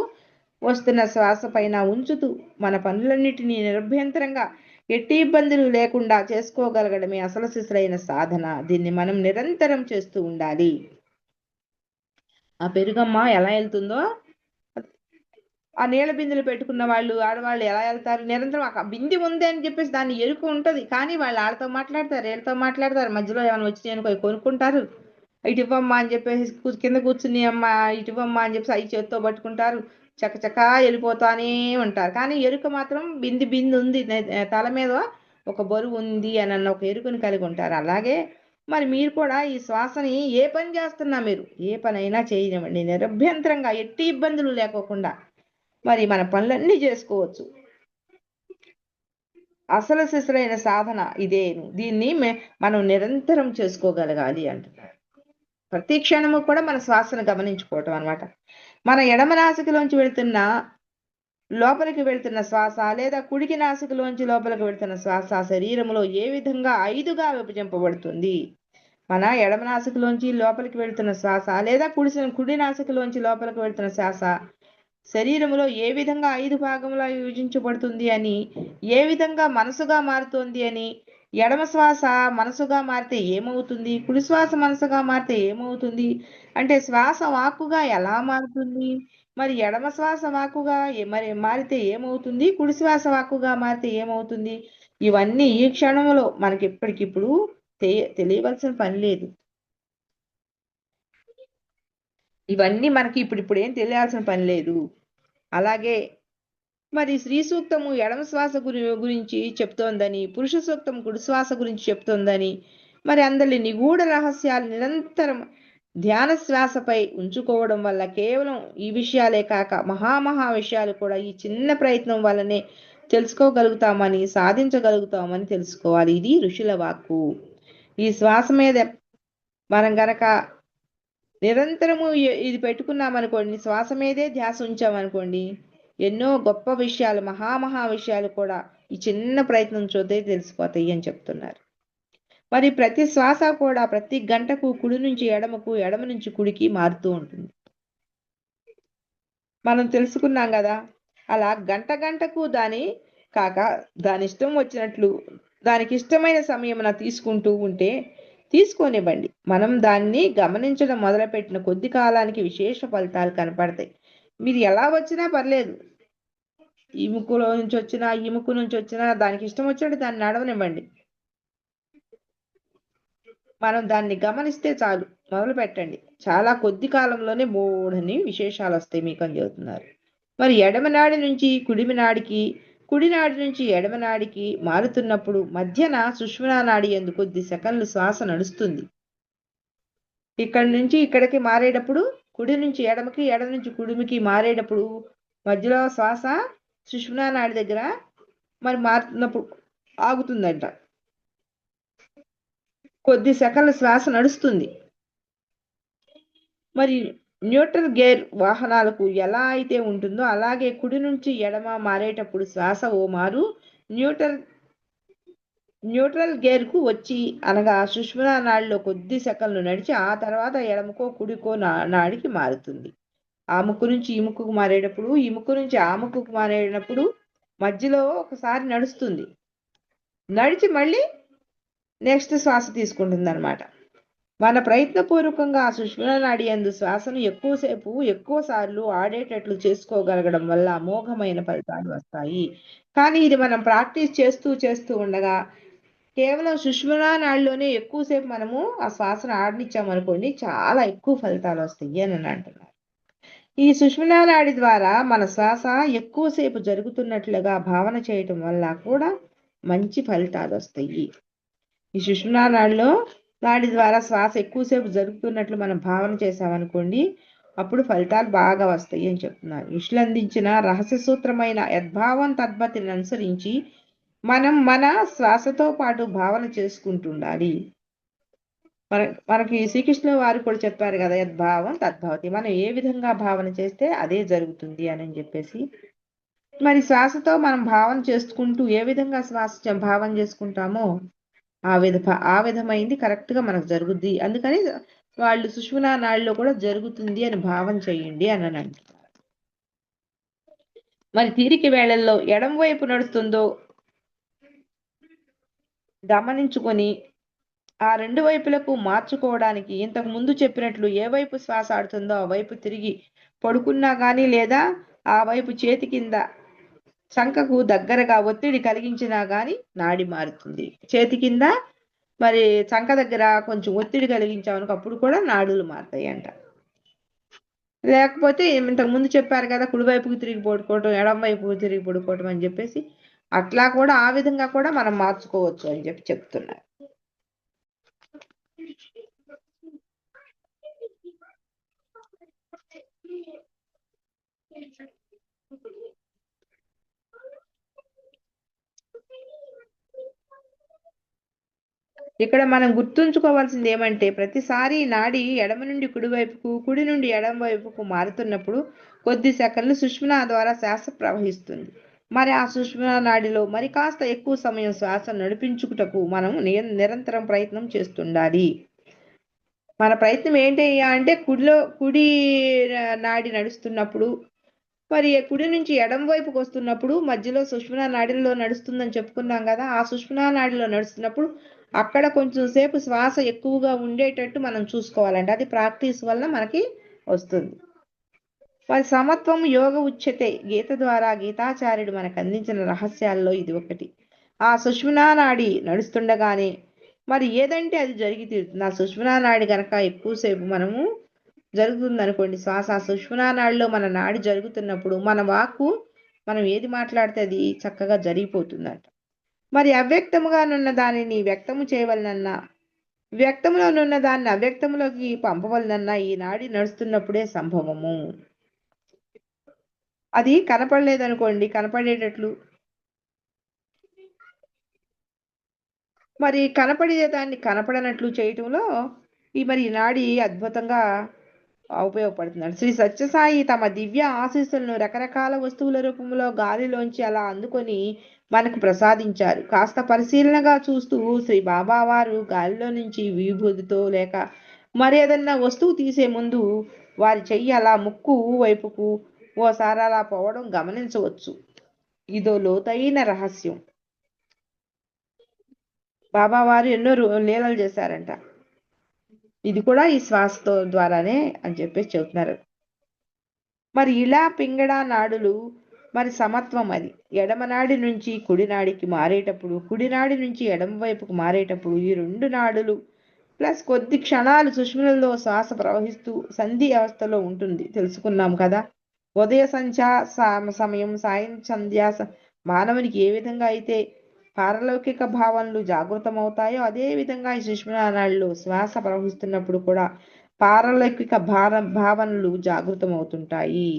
B: వస్తున్న శ్వాస పైన ఉంచుతూ మన పనులన్నిటినీ నిరభ్యంతరంగా ఎట్టి ఇబ్బందులు లేకుండా చేసుకోగలగడమే అసలు సిసలైన సాధన. దీన్ని మనం నిరంతరం చేస్తూ ఉండాలి. ఆ పెరుగమ్మ ఎలా వెళ్తుందో, ఆ నీళ్ళ బిందెలు పెట్టుకున్న వాళ్ళు, ఆడవాళ్ళు ఎలా వెళ్తారు, నిరంతరం ఆ బిందె ఉంది అని చెప్పేసి దాన్ని ఎరుకు ఉంటది. కానీ వాళ్ళు వాళ్ళతో మాట్లాడతారు, వీళ్ళతో మాట్లాడతారు, మధ్యలో ఏమైనా వచ్చి నేను కొనుక్కుంటారు. ఇటు ఇవ్వమ్మా అని చెప్పేసి కింద కూర్చుని అమ్మ ఇటు ఇవ్వమ్మా అని చెప్పేసి అవి చేత్తో పట్టుకుంటారు. చకచకా వెళ్ళిపోతానే ఉంటారు. కానీ ఎరుక మాత్రం బిందె ఉంది, తల మీద ఒక బరువు ఉంది అని అన్న ఒక ఎరుకని కలిగి ఉంటారు. అలాగే మరి మీరు కూడా ఈ శ్వాసని ఏ పని చేస్తున్నా, మీరు ఏ పనైనా చేయనివ్వండి, నిరభ్యంతరంగా ఎట్టి ఇబ్బందులు లేకోకుండా మరి మన పనులన్నీ చేసుకోవచ్చు. అసలు సిసలైన సాధన ఇదేను. దీన్ని మనం నిరంతరం చేసుకోగలగాలి అంటున్నారు. ప్రతి క్షణము కూడా మన శ్వాసను గమనించుకోవటం అనమాట. మన ఎడమ నాసికలోంచి వెళ్తున్న లోపలికి వెళ్తున్న శ్వాస, లేదా కుడికి నాసికలోంచి లోపలికి వెళ్తున్న శ్వాస శరీరంలో ఏ విధంగా 5గా విభజింపబడుతుంది. మన ఎడమ నాసికలోంచి లోపలికి వెళ్తున్న శ్వాస, లేదా కుడి నాసికలోంచి లోపలికి వెళ్తున్న శ్వాస శరీరంలో ఏ విధంగా 5 భాగంలో విభజించబడుతుంది అని, ఏ విధంగా మనసుగా మారుతోంది అని, ఎడమ శ్వాస మనసుగా మారితే ఏమవుతుంది, కుడి శ్వాస మనసుగా మారితే ఏమవుతుంది, అంటే శ్వాస వాక్కుగా ఎలా మారుతుంది, మరి ఎడమ శ్వాస వాక్కుగా మరి మారితే ఏమవుతుంది, కుడి శ్వాస వాక్కుగా మారితే ఏమవుతుంది, ఇవన్నీ ఈ క్షణంలో మనకి ఎప్పటికిప్పుడు తెలియవలసిన పని లేదు. ఇవన్నీ మనకి ఇప్పుడు ఏం తెలియాల్సిన పని లేదు. అలాగే మరి స్త్రీ సూక్తము ఎడమ శ్వాస గురించి చెప్తోందని, పురుష సూక్తం కుడి శ్వాస గురించి చెప్తోందని, మరి అందరి నిగూఢ రహస్యాలు నిరంతరం ధ్యాన శ్వాసపై ఉంచుకోవడం వల్ల కేవలం ఈ విషయాలే కాక మహా విషయాలు కూడా ఈ చిన్న ప్రయత్నం వల్లనే తెలుసుకోగలుగుతామని, సాధించగలుగుతామని తెలుసుకోవాలి. ఇది ఋషుల వాక్కు. ఈ శ్వాస మీద మనం గనక నిరంతరము ఇది పెట్టుకున్నామనుకోండి, శ్వాస మీదే ధ్యాస ఉంచామనుకోండి, ఎన్నో గొప్ప విషయాలు, మహా విషయాలు కూడా ఈ చిన్న ప్రయత్నం చూస్తే తెలిసిపోతాయి అని చెప్తున్నారు. మరి ప్రతి శ్వాస కూడా ప్రతి గంటకు కుడి నుంచి ఎడమకు, ఎడమ నుంచి కుడికి మారుతూ ఉంటుంది. మనం తెలుసుకున్నాం కదా. అలా గంటకు దాని కాక దాని ఇష్టం వచ్చినట్లు దానికి ఇష్టమైన సమయమున తీసుకుంటూ ఉంటే తీసుకోనివ్వండి. మనం దాన్ని గమనించడం మొదలుపెట్టిన కొద్ది కాలానికి విశేష ఫలితాలు కనపడతాయి. మీరు ఎలా వచ్చినా పర్లేదు, ఈ ముక్కులో నుంచి వచ్చినా, ఈ ముక్కు నుంచి వచ్చినా, దానికి ఇష్టం వచ్చినట్టు దాన్ని నడవనివ్వండి. మనం దాన్ని గమనిస్తే చాలు, మొదలు పెట్టండి. చాలా కొద్ది కాలంలోనే బోడని విశేషాలు వస్తాయి మీకు అని చెబుతున్నారు. మరి ఎడమనాడి నుంచి కుడినాడికి, కుడినాడి నుంచి ఎడమనాడికి మారుతున్నప్పుడు మధ్యన సుష్మనా నాడి యందు కొద్ది సెకన్లు శ్వాస నడుస్తుంది. ఇక్కడి నుంచి ఇక్కడికి మారేటప్పుడు, కుడి నుంచి ఎడమకి, ఎడమ నుంచి కుడిమికి మారేటప్పుడు మధ్యలో శ్వాస సుష్మనా నాడి దగ్గర మరి మారుతున్నప్పుడు ఆగుతుందంట. కొద్ది సెకన్ల శ్వాస నడుస్తుంది. మరి న్యూట్రల్ గేర్ వాహనాలకు ఎలా అయితే ఉంటుందో అలాగే కుడి నుంచి ఎడమ మారేటప్పుడు శ్వాస ఓ మారు న్యూట్రల్ గేర్కు వచ్చి, అనగా సుష్మనా నాడిలో కొద్ది సెకన్లు నడిచి ఆ తర్వాత ఎడమకో కుడికో నాడికి మారుతుంది. ఆ ముక్కు నుంచి ఈ ముక్కుకు మారేటప్పుడు, ఈ ముక్కు నుంచి ఆ ముక్కుకు మారేటప్పుడు మధ్యలో ఒకసారి నడుస్తుంది. నడిచి మళ్ళీ నెక్స్ట్ శ్వాస తీసుకుంటుంది అనమాట. మన ప్రయత్నపూర్వకంగా ఆ సుషుమ్నా నాడి యందు శ్వాసను ఎక్కువసేపు ఎక్కువ సార్లు ఆడేటట్లు చేసుకోగలగడం వల్ల అమోఘమైన ఫలితాలు వస్తాయి. కానీ ఇది మనం ప్రాక్టీస్ చేస్తూ చేస్తూ ఉండగా కేవలం సుషుమ్నా నాడిలోనే ఎక్కువసేపు మనము ఆ శ్వాసను ఆడనిచ్చామనుకోండి చాలా ఎక్కువ ఫలితాలు వస్తాయి అని అంటున్నారు. ఈ సుషుమ్నా నాడి ద్వారా మన శ్వాస ఎక్కువసేపు జరుగుతున్నట్లుగా భావన చేయటం వల్ల కూడా మంచి ఫలితాలు వస్తాయి. ఈ సుషుమ్నా నాడి ద్వారా శ్వాస ఎక్కువసేపు జరుగుతున్నట్లు మనం భావన చేసామనుకోండి అప్పుడు ఫలితాలు బాగా వస్తాయి అని చెప్తున్నారు. ఋషులు అందించిన రహస్య సూత్రమైన యద్భావం తద్భతిని అనుసరించి మనం మన శ్వాసతో పాటు భావన చేసుకుంటుండాలి. మనకి శ్రీకృష్ణ వారు కూడా చెప్పారు కదా, యద్భావం తద్భవతి. మనం ఏ విధంగా భావన చేస్తే అదే జరుగుతుంది అని చెప్పేసి. మరి శ్వాసతో మనం భావన చేసుకుంటూ ఏ విధంగా భావన చేసుకుంటామో ఆ విధమైంది కరెక్ట్ గా మనకు జరుగుద్ది. అందుకని వాళ్ళు సుషుమ్నా నాడిలో కూడా జరుగుతుంది అని భావన చేయండి అని అంటున్నారు. మరి తీరిక వేళల్లో ఎడం వైపు నడుస్తుందో గమనించుకొని ఆ రెండు వైపులకు మార్చుకోవడానికి ఇంతకు ముందు చెప్పినట్లు ఏ వైపు శ్వాస ఆడుతుందో ఆ వైపు తిరిగి పడుకున్నా కానీ లేదా ఆ వైపు చేతి కింద చంకకు దగ్గరగా ఒత్తిడి కలిగించినా కానీ నాడి మారుతుంది. చేతి కింద మరి చంక దగ్గర కొంచెం ఒత్తిడి కలిగించామనుకో అప్పుడు కూడా నాడులు మారుతాయి అంట. లేకపోతే ఇంతకు ముందు చెప్పారు కదా, కుడివైపుకి తిరిగి పడుకోవటం ఎడం వైపుకి తిరిగి పడుకోవటం అని చెప్పేసి అట్లా కూడా ఆ విధంగా కూడా మనం మార్చుకోవచ్చు అని చెప్తున్నారు. ఇక్కడ మనం గుర్తుంచుకోవాల్సింది ఏమంటే ప్రతిసారి నాడి ఎడమ నుండి కుడివైపుకు కుడి నుండి ఎడమ వైపుకు మారుతున్నప్పుడు కొద్ది సెకన్లు సుషుమ్నా ద్వారా శ్వాస ప్రవహిస్తుంది. మరి ఆ సుషుమ్నా నాడిలో మరి కాస్త ఎక్కువ సమయం శ్వాస నడిపించుటకు మనం నిరంతరం ప్రయత్నం చేస్తుండాలి. మన ప్రయత్నం ఏంటయ్యా అంటే కుడి నాడి నడుస్తున్నప్పుడు మరి కుడి నుంచి ఎడం వైపుకి వస్తున్నప్పుడు మధ్యలో సుషుమ్నా నాడిలో నడుస్తుందని చెప్పుకున్నాం కదా, ఆ సుషుమ్నా నాడిలో నడుస్తున్నప్పుడు అక్కడ కొంచెం సేపు శ్వాస ఎక్కువగా ఉండేటట్టు మనం చూసుకోవాలంటే అది ప్రాక్టీస్ వల్ల మనకి వస్తుంది. మరి సమత్వం యోగ ఉచ్యతే గీత ద్వారా గీతాచార్యుడు మనకు అందించిన రహస్యాల్లో ఇది ఒకటి. ఆ సుషుమ్నా నాడి నడుస్తుండగానే మరి ఏదంటే అది జరిగి తీరుతుంది. ఆ సుషుమ్నా నాడి గనక ఎక్కువసేపు మనము జరుగుతుంది అనుకోండి, శ్వాస సుషుమ్నా నాడిలో మన నాడి జరుగుతున్నప్పుడు మన వాక్కు మనం ఏది మాట్లాడితే అది చక్కగా జరిగిపోతుందంట. మరి అవ్యక్తముగా నున్న దానిని వ్యక్తము చేయవలనన్నా వ్యక్తములోనున్న దాన్ని అవ్యక్తములోకి పంపవలనన్నా ఈ నాడి నడుస్తున్నప్పుడే సంభవము. అది కనపడలేదనుకోండి, కనపడేటట్లు మరి కనపడేదాన్ని కనపడనట్లు చేయటంలో ఈ నాడి అద్భుతంగా ఉపయోగపడుతున్నాడు. శ్రీ సత్యసాయి తమ దివ్య ఆశీస్సులను రకరకాల వస్తువుల రూపంలో గాలిలోంచి అలా అందుకొని మనకు ప్రసాదించారు. కాస్త పరిశీలనగా చూస్తూ శ్రీ బాబా వారు గాలిలో నుంచి విభూతితో లేక మరేదన్నా వస్తువు తీసే ముందు వారి చెయ్యి అలా ముక్కు వైపుకు ఓసారి అలా పోవడం గమనించవచ్చు. ఇదో లోతైన రహస్యం. బాబా వారు ఎన్నో లీలలు చేశారంట. ఇది కూడా ఈ శ్వాసతో ద్వారానే అని చెప్పేసి చెబుతున్నారు. మరి ఇలా పింగళ నాడులు మరి సమత్వం అది. ఎడమనాడి నుంచి కుడినాడికి మారేటప్పుడు, కుడినాడి నుంచి ఎడమ వైపుకు మారేటప్పుడు ఈ రెండు నాడులు ప్లస్ కొద్ది క్షణాలు సుషుమ్నలో శ్వాస ప్రవహిస్తూ సంధి అవస్థలో ఉంటుంది తెలుసుకున్నాం కదా. ఉదయ సంధ్యా సమయం, సాయం సంధ్యా మానవునికి ఏ విధంగా అయితే పారలౌకిక భావనలు జాగృతమవుతాయో అదే విధంగా ఈ సుషుమ్నా నాడిలో శ్వాస ప్రవహిస్తున్నప్పుడు కూడా పారలౌకిక భావనలు జాగృతమవుతుంటాయి.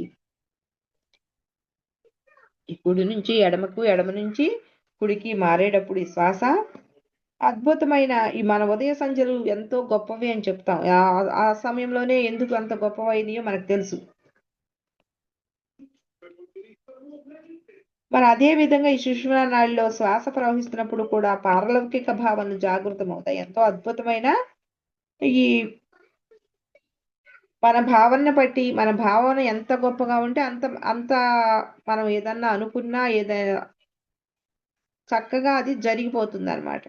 B: కుడి నుంచి ఎడమకు, ఎడమ నుంచి కుడికి మారేటప్పుడు ఈ శ్వాస అద్భుతమైన ఈ మన ఉదయ సంధ్యలు ఎంతో గొప్పవి అని చెప్తాం. ఆ సమయంలోనే ఎందుకు అంత గొప్పవైనయో మనకు తెలుసు. మరి అదే విధంగా ఈ సుషుమ్నా నాడిలో శ్వాస ప్రవహిస్తున్నప్పుడు కూడా పారలౌకిక భావనలు జాగృతం అవుతాయి. ఎంతో అద్భుతమైన ఈ మన భావనను బట్టి మన భావన ఎంత గొప్పగా ఉంటే అంత అంత మనం ఏదన్నా అనుకున్నా ఏదైనా చక్కగా అది జరిగిపోతుంది అనమాట.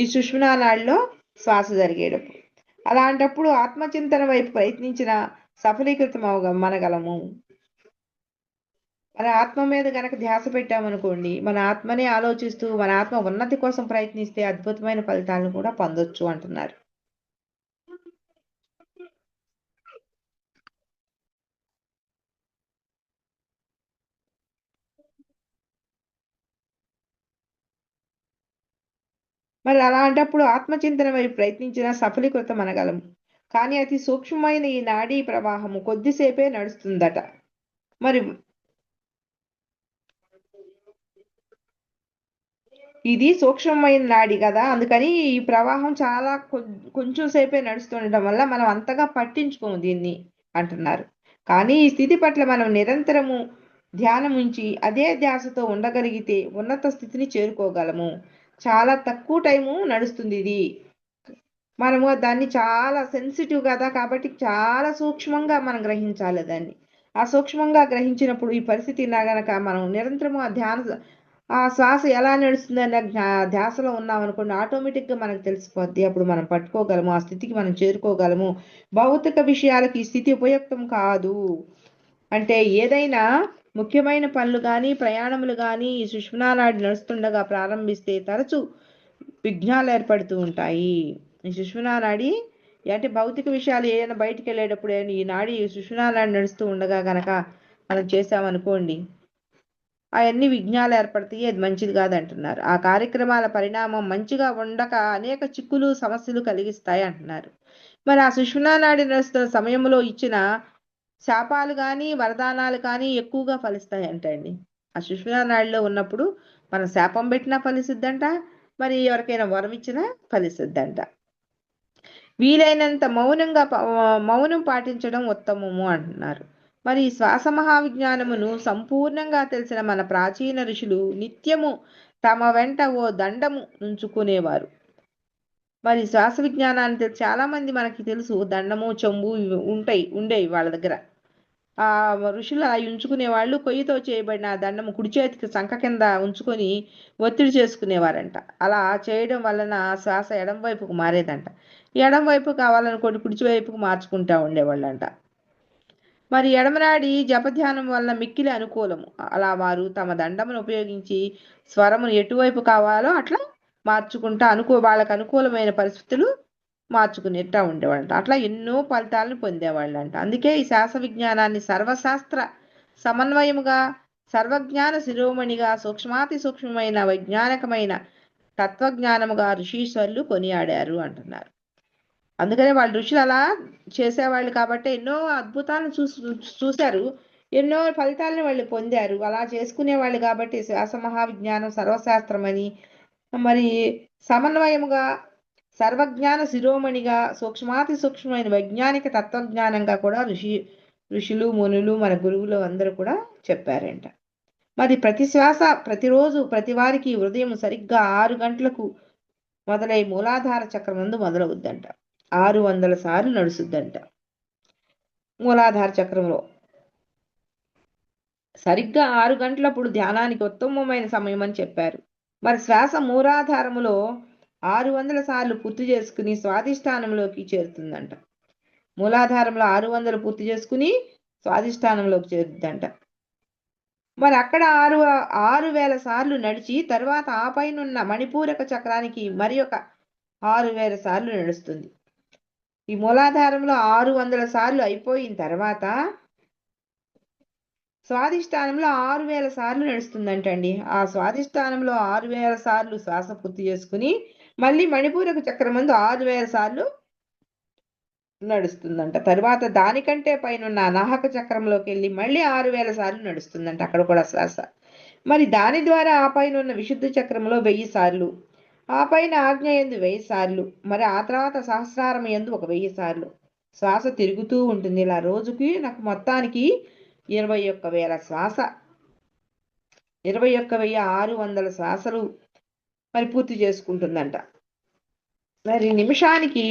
B: ఈ సుషుమ్నా నాడిలో శ్వాస జరిగేటప్పుడు. అలాంటప్పుడు ఆత్మచింతన వైపు ప్రయత్నించిన సఫలీకృతం మనగలము. మన ఆత్మ మీద గనక ధ్యాస పెట్టామనుకోండి, మన ఆత్మనే ఆలోచిస్తూ మన ఆత్మ ఉన్నతి కోసం ప్రయత్నిస్తే అద్భుతమైన ఫలితాలను కూడా పొందొచ్చు అంటున్నారు. మరి అలాంటప్పుడు ఆత్మచింతన వైపు ప్రయత్నించిన సఫలీకృతం అనగలము. కానీ అతి సూక్ష్మమైన ఈ నాడీ ప్రవాహము కొద్దిసేపే నడుస్తుందట. మరి ఇది సూక్ష్మమైన నాడి కదా, అందుకని ఈ ప్రవాహం చాలా కొంచెం సేపే నడుస్తుండటం వల్ల మనం అంతగా పట్టించుకోము దీన్ని అంటున్నారు. కానీ ఈ స్థితి పట్ల మనం నిరంతరము ధ్యానం ఉంచి అదే ధ్యాసతో ఉండగలిగితే ఉన్నత స్థితిని చేరుకోగలము. చాలా తక్కువ టైము నడుస్తుంది ఇది. మనము దాన్ని చాలా సెన్సిటివ్ కదా, కాబట్టి చాలా సూక్ష్మంగా మనం గ్రహించాలి దాన్ని. ఆ సూక్ష్మంగా గ్రహించినప్పుడు ఈ పరిస్థితి గనక మనం నిరంతరము ఆ శ్వాస ఎలా నడుస్తుందన్న ధ్యాసలో ఉన్నాం అనుకోండి, ఆటోమేటిక్గా మనకు తెలిసిపోద్ది. అప్పుడు మనం పట్టుకోగలము, ఆ స్థితికి మనం చేరుకోగలము. భౌతిక విషయాలకి ఈ స్థితి ఉపయుక్తం కాదు. అంటే ఏదైనా ముఖ్యమైన పనులు కానీ ప్రయాణములు కానీ ఈ సుషుమ్నా నాడి నడుస్తుండగా ప్రారంభిస్తే తరచూ విఘ్నాలు ఏర్పడుతూ ఉంటాయి. ఈ సుషుమ్నా నాడి అంటే భౌతిక విషయాలు ఏదైనా బయటికి వెళ్ళేటప్పుడు ఈ నాడి సుషుమ్నా నాడి నడుస్తూ ఉండగా గనక మనం చేసామనుకోండి, అవన్నీ విఘ్నాలు ఏర్పడతాయి. అది మంచిది కాదంటున్నారు. ఆ కార్యక్రమాల పరిణామం మంచిగా ఉండక అనేక చిక్కులు సమస్యలు కలిగిస్తాయి అంటున్నారు. మరి ఆ సుషుమ్నా నాడి నడుస్తున్న సమయంలో ఇచ్చిన శాపాలు కానీ వరదానాలు కానీ ఎక్కువగా ఫలిస్తాయి అంటండి. ఆ సుషుమ్నా నాడిలో ఉన్నప్పుడు మనం శాపం పెట్టినా ఫలిసిద్దంట, మరి ఎవరికైనా వరం ఇచ్చినా ఫలిసిద్దంట. వీలైనంత మౌనం పాటించడం ఉత్తమము అంటున్నారు. మరి శ్వాస మహావిజ్ఞానమును సంపూర్ణంగా తెలిసిన మన ప్రాచీన ఋషులు నిత్యము తమ వెంట ఓ దండము ఉంచుకునేవారు. మరి శ్వాస విజ్ఞానాన్ని చాలా మంది మనకి తెలుసు, దండము చెంబు ఉండేవి వాళ్ళ దగ్గర. ఆ ఋషులు అలా ఉంచుకునే వాళ్ళు కొయ్యతో చేయబడిన దండము కుడి చేతికి సంఖ కింద ఉంచుకొని ఒత్తిడి చేసుకునేవారంట. అలా చేయడం వలన శ్వాస ఎడం వైపుకు మారేదంట. ఎడం వైపు కావాలనుకోండి కుడి వైపుకు మార్చుకుంటా ఉండేవాళ్ళంట. మరి ఎడమనాడి జపధ్యానం వలన మిక్కిలి అనుకూలము. అలా వారు తమ దండమును ఉపయోగించి స్వరమును ఎటువైపు కావాలో అట్లా మార్చుకుంటా వాళ్ళకు అనుకూలమైన పరిస్థితులు మార్చుకునేటా ఉండేవాళ్ళంట. అట్లా ఎన్నో ఫలితాలను పొందేవాళ్ళంట. అందుకే ఈ శ్వాస విజ్ఞానాన్ని సర్వశాస్త్ర సమన్వయముగా, సర్వజ్ఞాన శిరోమణిగా, సూక్ష్మాతి సూక్ష్మమైన వైజ్ఞానికమైన తత్వజ్ఞానముగా ఋషీశ్వరులు కొనియాడారు అంటున్నారు. అందుకనే వాళ్ళు ఋషులు అలా చేసేవాళ్ళు కాబట్టి ఎన్నో అద్భుతాలను చూశారు, ఎన్నో ఫలితాలను వాళ్ళు పొందారు. అలా చేసుకునే వాళ్ళు కాబట్టి శ్వాస మహావిజ్ఞానం సర్వశాస్త్రమని, మరి సమన్వయముగా, సర్వజ్ఞాన శిరోమణిగా, సూక్ష్మాతి సూక్ష్మమైన వైజ్ఞానిక తత్వజ్ఞానంగా కూడా ఋషులు మునులు మన గురువులు అందరూ కూడా చెప్పారంట. మరి ప్రతి శ్వాస ప్రతిరోజు ప్రతి వారికి ఉదయం సరిగ్గా 6 గంటలకు మొదలై మూలాధార చక్రం నందు మొదలవుద్దంట. 600 సార్లు నడుస్తుందంట మూలాధార చక్రంలో. సరిగ్గా 6 గంటలప్పుడు ధ్యానానికి ఉత్తమమైన సమయం అని చెప్పారు. మరి శ్వాస మూలాధారములో 600 సార్లు పూర్తి చేసుకుని స్వాధిష్టానంలోకి చేరుతుందంట. మూలాధారంలో 600 పూర్తి చేసుకుని స్వాధిష్టానంలోకి చేరుతుందంట. మరి అక్కడ 6,000 సార్లు నడిచి తర్వాత ఆ పైనున్న మణిపూరక చక్రానికి మరి ఒక 6,000 సార్లు నడుస్తుంది. ఈ మూలాధారంలో 600 సార్లు అయిపోయిన తర్వాత స్వాధిష్టానంలో 6,000 సార్లు నడుస్తుందంటండి. ఆ స్వాధిష్టానంలో 6,000 సార్లు శ్వాస పూర్తి చేసుకుని మళ్ళీ మణిపూరక చక్రం ముందు 6,000 సార్లు నడుస్తుందంట. తర్వాత దానికంటే పైన అనాహక చక్రంలోకి వెళ్ళి మళ్ళీ 6,000 సార్లు నడుస్తుందంట అక్కడ కూడా శ్వాస. మరి దాని ద్వారా ఆ పైన ఉన్న విశుద్ధ చక్రంలో 1000 సార్లు, ఆ పైన ఆజ్ఞయందు 1000 సార్లు, మరి ఆ తర్వాత సహస్రారం యందు 1000 సార్లు శ్వాస తిరుగుతూ ఉంటుంది. ఇలా రోజుకి నాకు మొత్తానికి 21,000 శ్వాస, 21,600 శ్వాసలు మరి పూర్తి చేసుకుంటుందంట. మరి నిమిషానికి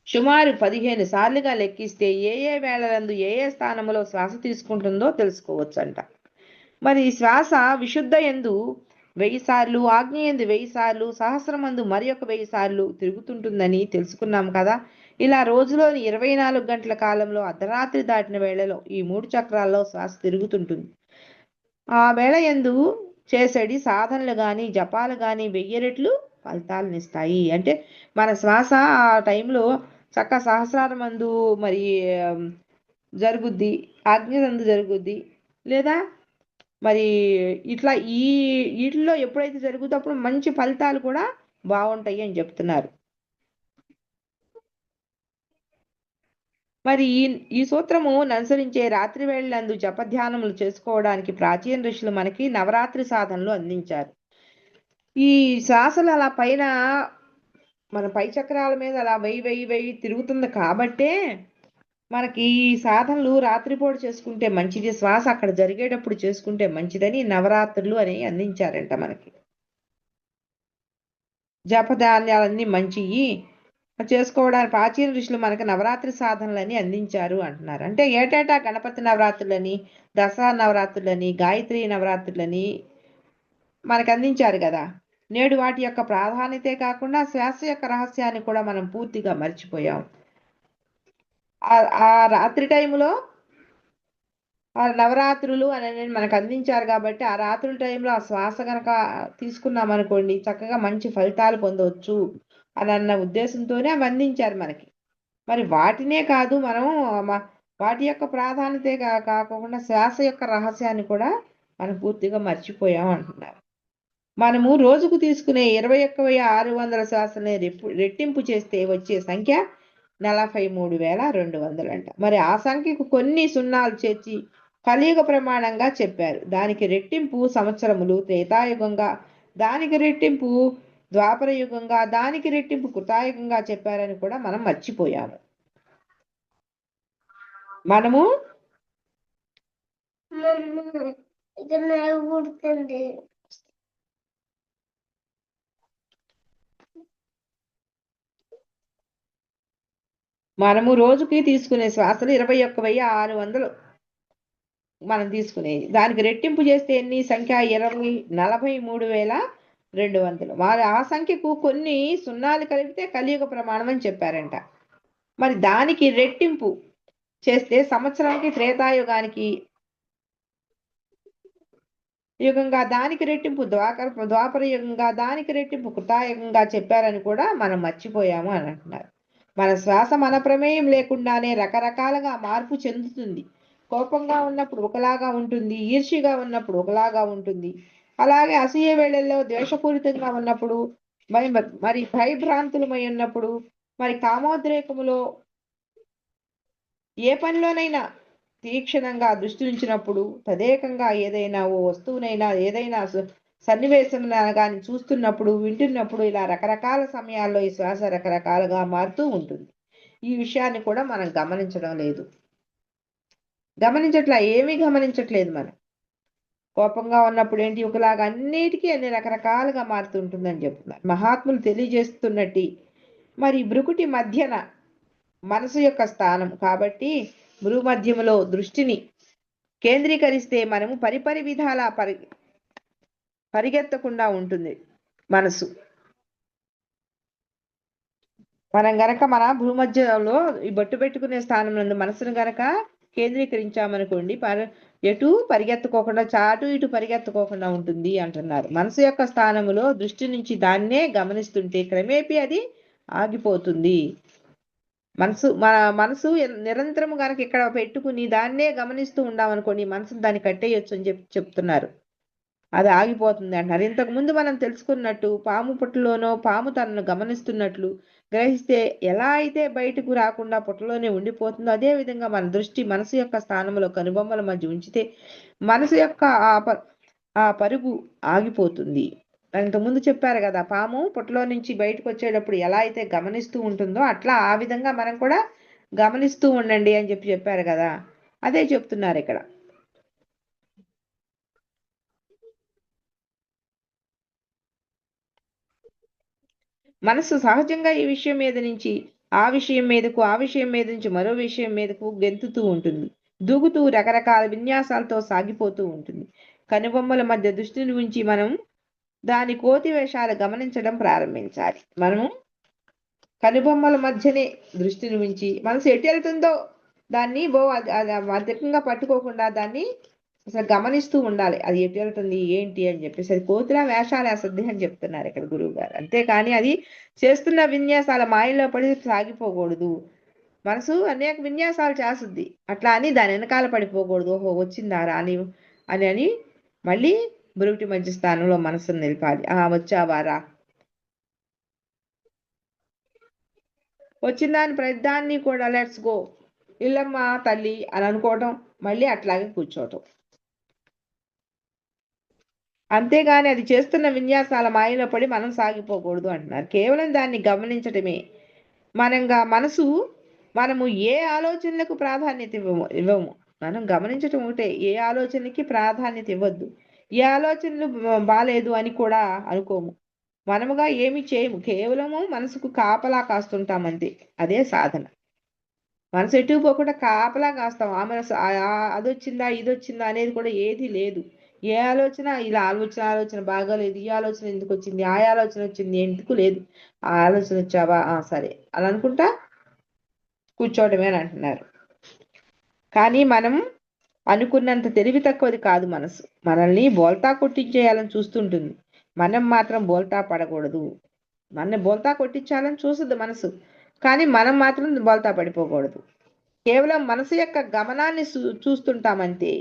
B: సుమారు 15 సార్లుగా లెక్కిస్తే ఏ వేళలందు ఏ స్థానంలో శ్వాస తీసుకుంటుందో తెలుసుకోవచ్చంట. మరి ఈ శ్వాస విశుద్ధ యందు 1000 సార్లు, ఆజ్ఞయందు 1000 సార్లు, సహస్రమందు మరి ఒక 1000 సార్లు తిరుగుతుంటుందని తెలుసుకున్నాం కదా. ఇలా రోజులోని 24 గంటల కాలంలో అర్ధరాత్రి దాటిన వేళలో ఈ 3 చక్రాల్లో శ్వాస తిరుగుతుంటుంది. ఆ వేళ యందు చేసేటి సాధనలు కానీ జపాలు కానీ 1000 రెట్లు ఫలితాలనిస్తాయి. అంటే మన శ్వాస ఆ టైంలో చక్క సహస్రార మందు మరి జరుగుద్ది, ఆజ్ఞనందు జరుగుద్ది, లేదా మరి ఇట్లా వీటిల్లో ఎప్పుడైతే జరుగుతుందో అప్పుడు మంచి ఫలితాలు కూడా బాగుంటాయి అని చెప్తున్నారు. మరి ఈ సూత్రము అనుసరించే రాత్రి వేళలందు జపధ్యానములు చేసుకోవడానికి ప్రాచీన ఋషులు మనకి నవరాత్రి సాధనలు అందించారు. ఈ శ్వాసలు అలా పైన మన పై చక్రాల మీద అలా వెయ్యి తిరుగుతుంది కాబట్టే మనకి ఈ సాధనలు రాత్రిపూట చేసుకుంటే మంచిది, శ్వాస అక్కడ జరిగేటప్పుడు చేసుకుంటే మంచిదని నవరాత్రులు అని అందించారంట మనకి. జపధాన్యాలన్నీ మంచివి చేసుకోవడానికి ప్రాచీన ఋషులు మనకి నవరాత్రి సాధనలని అందించారు అంటున్నారు. అంటే ఏటేటా గణపతి నవరాత్రులని, దసరా నవరాత్రులని, గాయత్రి నవరాత్రులని మనకు అందించారు కదా. నేడు వాటి యొక్క ప్రాధాన్యతే కాకుండా శ్వాస యొక్క రహస్యాన్ని కూడా మనం పూర్తిగా మర్చిపోయాం. ఆ రాత్రి టైంలో ఆ నవరాత్రులు అనేది మనకు అందించారు కాబట్టి ఆ రాత్రుల టైంలో ఆ శ్వాస కనుక తీసుకున్నాం అనుకోండి చక్కగా మంచి ఫలితాలు పొందవచ్చు అని అన్న ఉద్దేశంతోనే అవి అందించారు మనకి. మరి వాటినే కాదు, మనం వాటి యొక్క ప్రాధాన్యతే కాకుండా శ్వాస యొక్క రహస్యాన్ని కూడా మనం పూర్తిగా మర్చిపోయాం అంటున్నారు. మనము రోజుకు తీసుకునే 21,600 శ్వాసని రెట్టింపు చేస్తే వచ్చే సంఖ్య 43,200 అంట. మరి ఆ సంఖ్యకు కొన్ని సున్నాలు చేర్చి కలియుగ ప్రమాణంగా చెప్పారు. దానికి రెట్టింపు సంవత్సరములు త్రేతాయుగంగా, దానికి రెట్టింపు ద్వాపర యుగంగా, దానికి రెట్టింపు కృతాయుగంగా చెప్పారని కూడా మనం మర్చిపోయాము. మనము రోజుకి తీసుకునే శ్వాసలు 21,600 మనం తీసుకునేది. దానికి రెట్టింపు చేస్తే ఎన్ని సంఖ్య 43,200. వారు ఆ సంఖ్యకు కొన్ని సున్నాలు కలిపితే కలియుగ ప్రమాణం అని చెప్పారంట. మరి దానికి రెట్టింపు చేస్తే సంవత్సరానికి త్రేతాయుగానికి యుగంగా, దానికి రెట్టింపు ద్వాపర యుగంగా, దానికి రెట్టింపు కృతాయుగంగా చెప్పారని కూడా మనం మర్చిపోయాము అని అంటున్నారు. మన శ్వాస మన ప్రమేయం లేకుండానే రకరకాలుగా మార్పు చెందుతుంది. కోపంగా ఉన్నప్పుడు ఒకలాగా ఉంటుంది, ఈర్ష్యగా ఉన్నప్పుడు ఒకలాగా ఉంటుంది, అలాగే అసూయ వేళల్లో ద్వేషపూరితంగా ఉన్నప్పుడు, మరి భయభ్రాంతులమై ఉన్నప్పుడు, మరి కామోద్రేకములో ఏ పనిలోనైనా తీక్షణంగా దృష్టి ఉంచినప్పుడు, తదేకంగా ఏదైనా ఓ వస్తువునైనా ఏదైనా సన్నివేశం కానీ చూస్తున్నప్పుడు, వింటున్నప్పుడు, ఇలా రకరకాల సమయాల్లో ఈ శ్వాస రకరకాలుగా మారుతూ ఉంటుంది. ఈ విషయాన్ని కూడా మనం గమనించడం లేదు. ఏమీ గమనించట్లేదు. మనం కోపంగా ఉన్నప్పుడు ఏంటి ఒకలాగా, అన్నిటికీ అన్ని రకరకాలుగా మారుతుంటుందని చెప్తున్నారు మహాత్ములు తెలియజేస్తున్నట్టు. మరి భృకుటి మధ్యన మనసు యొక్క స్థానం కాబట్టి భూమధ్యములో దృష్టిని కేంద్రీకరిస్తే మనము పరిపరి విధాల పరిగెత్తకుండా ఉంటుంది మనసు. మనం గనక మన భూమధ్యలో ఈ బొట్టు పెట్టుకునే స్థానం నందు మనసును గనక కేంద్రీకరించామనుకోండి, ఎటు పరిగెత్తుకోకుండా, చాటు ఇటు పరిగెత్తుకోకుండా ఉంటుంది అంటున్నారు. మనసు యొక్క స్థానములో దృష్టి నుంచి దాన్నే గమనిస్తుంటే క్రమేపీ అది ఆగిపోతుంది. మన మనసు నిరంతరం కనుక ఇక్కడ పెట్టుకుని దాన్నే గమనిస్తూ ఉండామనుకోండి, మనసును దాన్ని కట్టేయొచ్చు అని చెప్తున్నారు. అది ఆగిపోతుంది అంటున్నారు. ఇంతకు ముందు మనం తెలుసుకున్నట్టు పాము పుట్టలోనో పాము తనను గమనిస్తున్నట్లు గ్రహిస్తే ఎలా అయితే బయటకు రాకుండా పుట్టలోనే ఉండిపోతుందో, అదే విధంగా మన దృష్టి మనసు యొక్క స్థానంలో కనుబొమ్మల మధ్య ఉంచితే మనసు యొక్క ఆ పరుగు ఆగిపోతుంది. ఇంతకుముందు చెప్పారు కదా, పాము పుట్టలో నుంచి బయటకు వచ్చేటప్పుడు ఎలా అయితే గమనిస్తూ ఉంటుందో అట్లా ఆ విధంగా మనం కూడా గమనిస్తూ ఉండండి అని చెప్పారు కదా, అదే చెప్తున్నారు ఇక్కడ. మనసు సహజంగా ఈ విషయం మీద నుంచి ఆ విషయం మీదకు, ఆ విషయం మీద నుంచి మరో విషయం మీదకు గెంతుతూ ఉంటుంది, దూకుతూ రకరకాల విన్యాసాలతో సాగిపోతూ ఉంటుంది. కనుబొమ్మల మధ్య దృష్టిని ఉంచి మనం దాని కోతి వేషాలు గమనించడం ప్రారంభించాలి. మనము కనుబొమ్మల మధ్యనే దృష్టిని ఉంచి మనసు ఎటు వెళ్తుందో దాన్ని అది అధికంగా పట్టుకోకుండా దాన్ని అసలు గమనిస్తూ ఉండాలి. అది ఎటు వెళ్తుంది ఏంటి అని చెప్పేసి అది కోతిలా వేషాలు వేస్తుంది అని చెప్తున్నారు ఇక్కడ గురువు గారు. అంతేకాని అది చేస్తున్న విన్యాసాల మాయలో పడి సాగిపోకూడదు. మనసు అనేక విన్యాసాలు చేస్తుంది, అట్లా అని దాని వెనకాల పడిపోకూడదు. ఓహో వచ్చిందారా అని మళ్ళీ బురుటి మధ్య స్థానంలో మనసును నిలపాలి. వచ్చావారా, వచ్చిన దాని ప్రతిదాన్ని కూడా లెట్స్ గో ఇల్లమ్మ తల్లి అని అనుకోవటం, మళ్ళీ అట్లాగే కూర్చోవటం. అంతేగాని అది చేస్తున్న విన్యాసాల మాయలో పడి మనం సాగిపోకూడదు అంటున్నారు. కేవలం దాన్ని గమనించటమే. మనము ఏ ఆలోచనలకు ప్రాధాన్యత ఇవ్వము. మనం గమనించటం ఒకటే, ఏ ఆలోచనకి ప్రాధాన్యత ఇవ్వద్దు. ఏ ఆలోచనలు బాలేదు అని కూడా అనుకోము. మనముగా ఏమి చేయము, కేవలము మనసుకు కాపలా కాస్తుంటామంతే. అదే సాధన. మనసు ఎటు పోకుండా కాపలా కాస్తాం. ఆ మనసు అదొచ్చిందా ఇదొచ్చిందా అనేది కూడా ఏది లేదు. ఏ ఆలోచన ఇలా ఆలోచన బాగాలేదు, ఈ ఆలోచన ఎందుకు వచ్చింది, ఆ ఆలోచన వచ్చింది ఎందుకు లేదు, ఆ ఆలోచన వచ్చావా సరే అని అనుకుంటా కూర్చోవడమే అని అంటున్నారు. కానీ మనం అనుకున్నంత తెలివి తక్కువది కాదు మనసు. మనల్ని బోల్తా కొట్టించేయాలని చూస్తుంటుంది, మనం మాత్రం బోల్తా పడకూడదు. మన బోల్తా కొట్టించాలని చూస్తుంది మనసు, కానీ మనం మాత్రం బోల్తా పడిపోకూడదు. కేవలం మనసు యొక్క గమనాన్ని చూస్తుంటామంతే.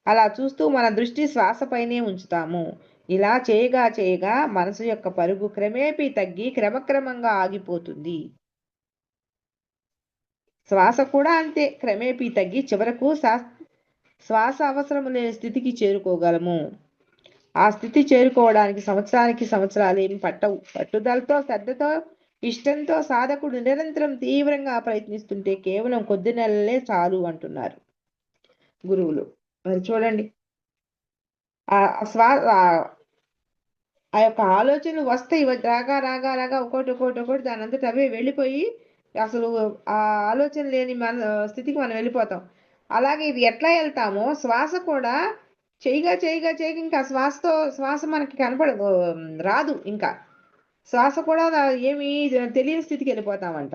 B: అలా చూస్తూ మన దృష్టి శ్వాసపైనే ఉంచుతాము. ఇలా చేయగా చేయగా మనసు యొక్క పరుగు క్రమేపీ తగ్గి క్రమక్రమంగా ఆగిపోతుంది. శ్వాస కూడా అంతే, క్రమేపీ తగ్గి చివరకు శ్వాస అవసరం లేని స్థితికి చేరుకోగలము. ఆ స్థితి చేరుకోవడానికి సంవత్సరాలు ఏమి పట్టవు. పట్టుదలతో, శ్రద్ధతో, ఇష్టంతో సాధకుడు నిరంతరం తీవ్రంగా ప్రయత్నిస్తుంటే కేవలం కొద్ది నెలలే చాలు అంటున్నారు గురువులు. మరి చూడండి, ఆ యొక్క ఆలోచనలు వస్తాయి, రాగా రాగా రాగా ఒకటి దాని అంతటా అవే వెళ్ళిపోయి అసలు ఆ ఆలోచన లేని మన స్థితికి మనం వెళ్ళిపోతాం. అలాగే ఇది ఎట్లా వెళ్తామో శ్వాస కూడా చేయగా ఇంకా శ్వాస మనకి కనపడదు, రాదు. ఇంకా శ్వాస కూడా ఏమి తెలియని స్థితికి వెళ్ళిపోతామంట.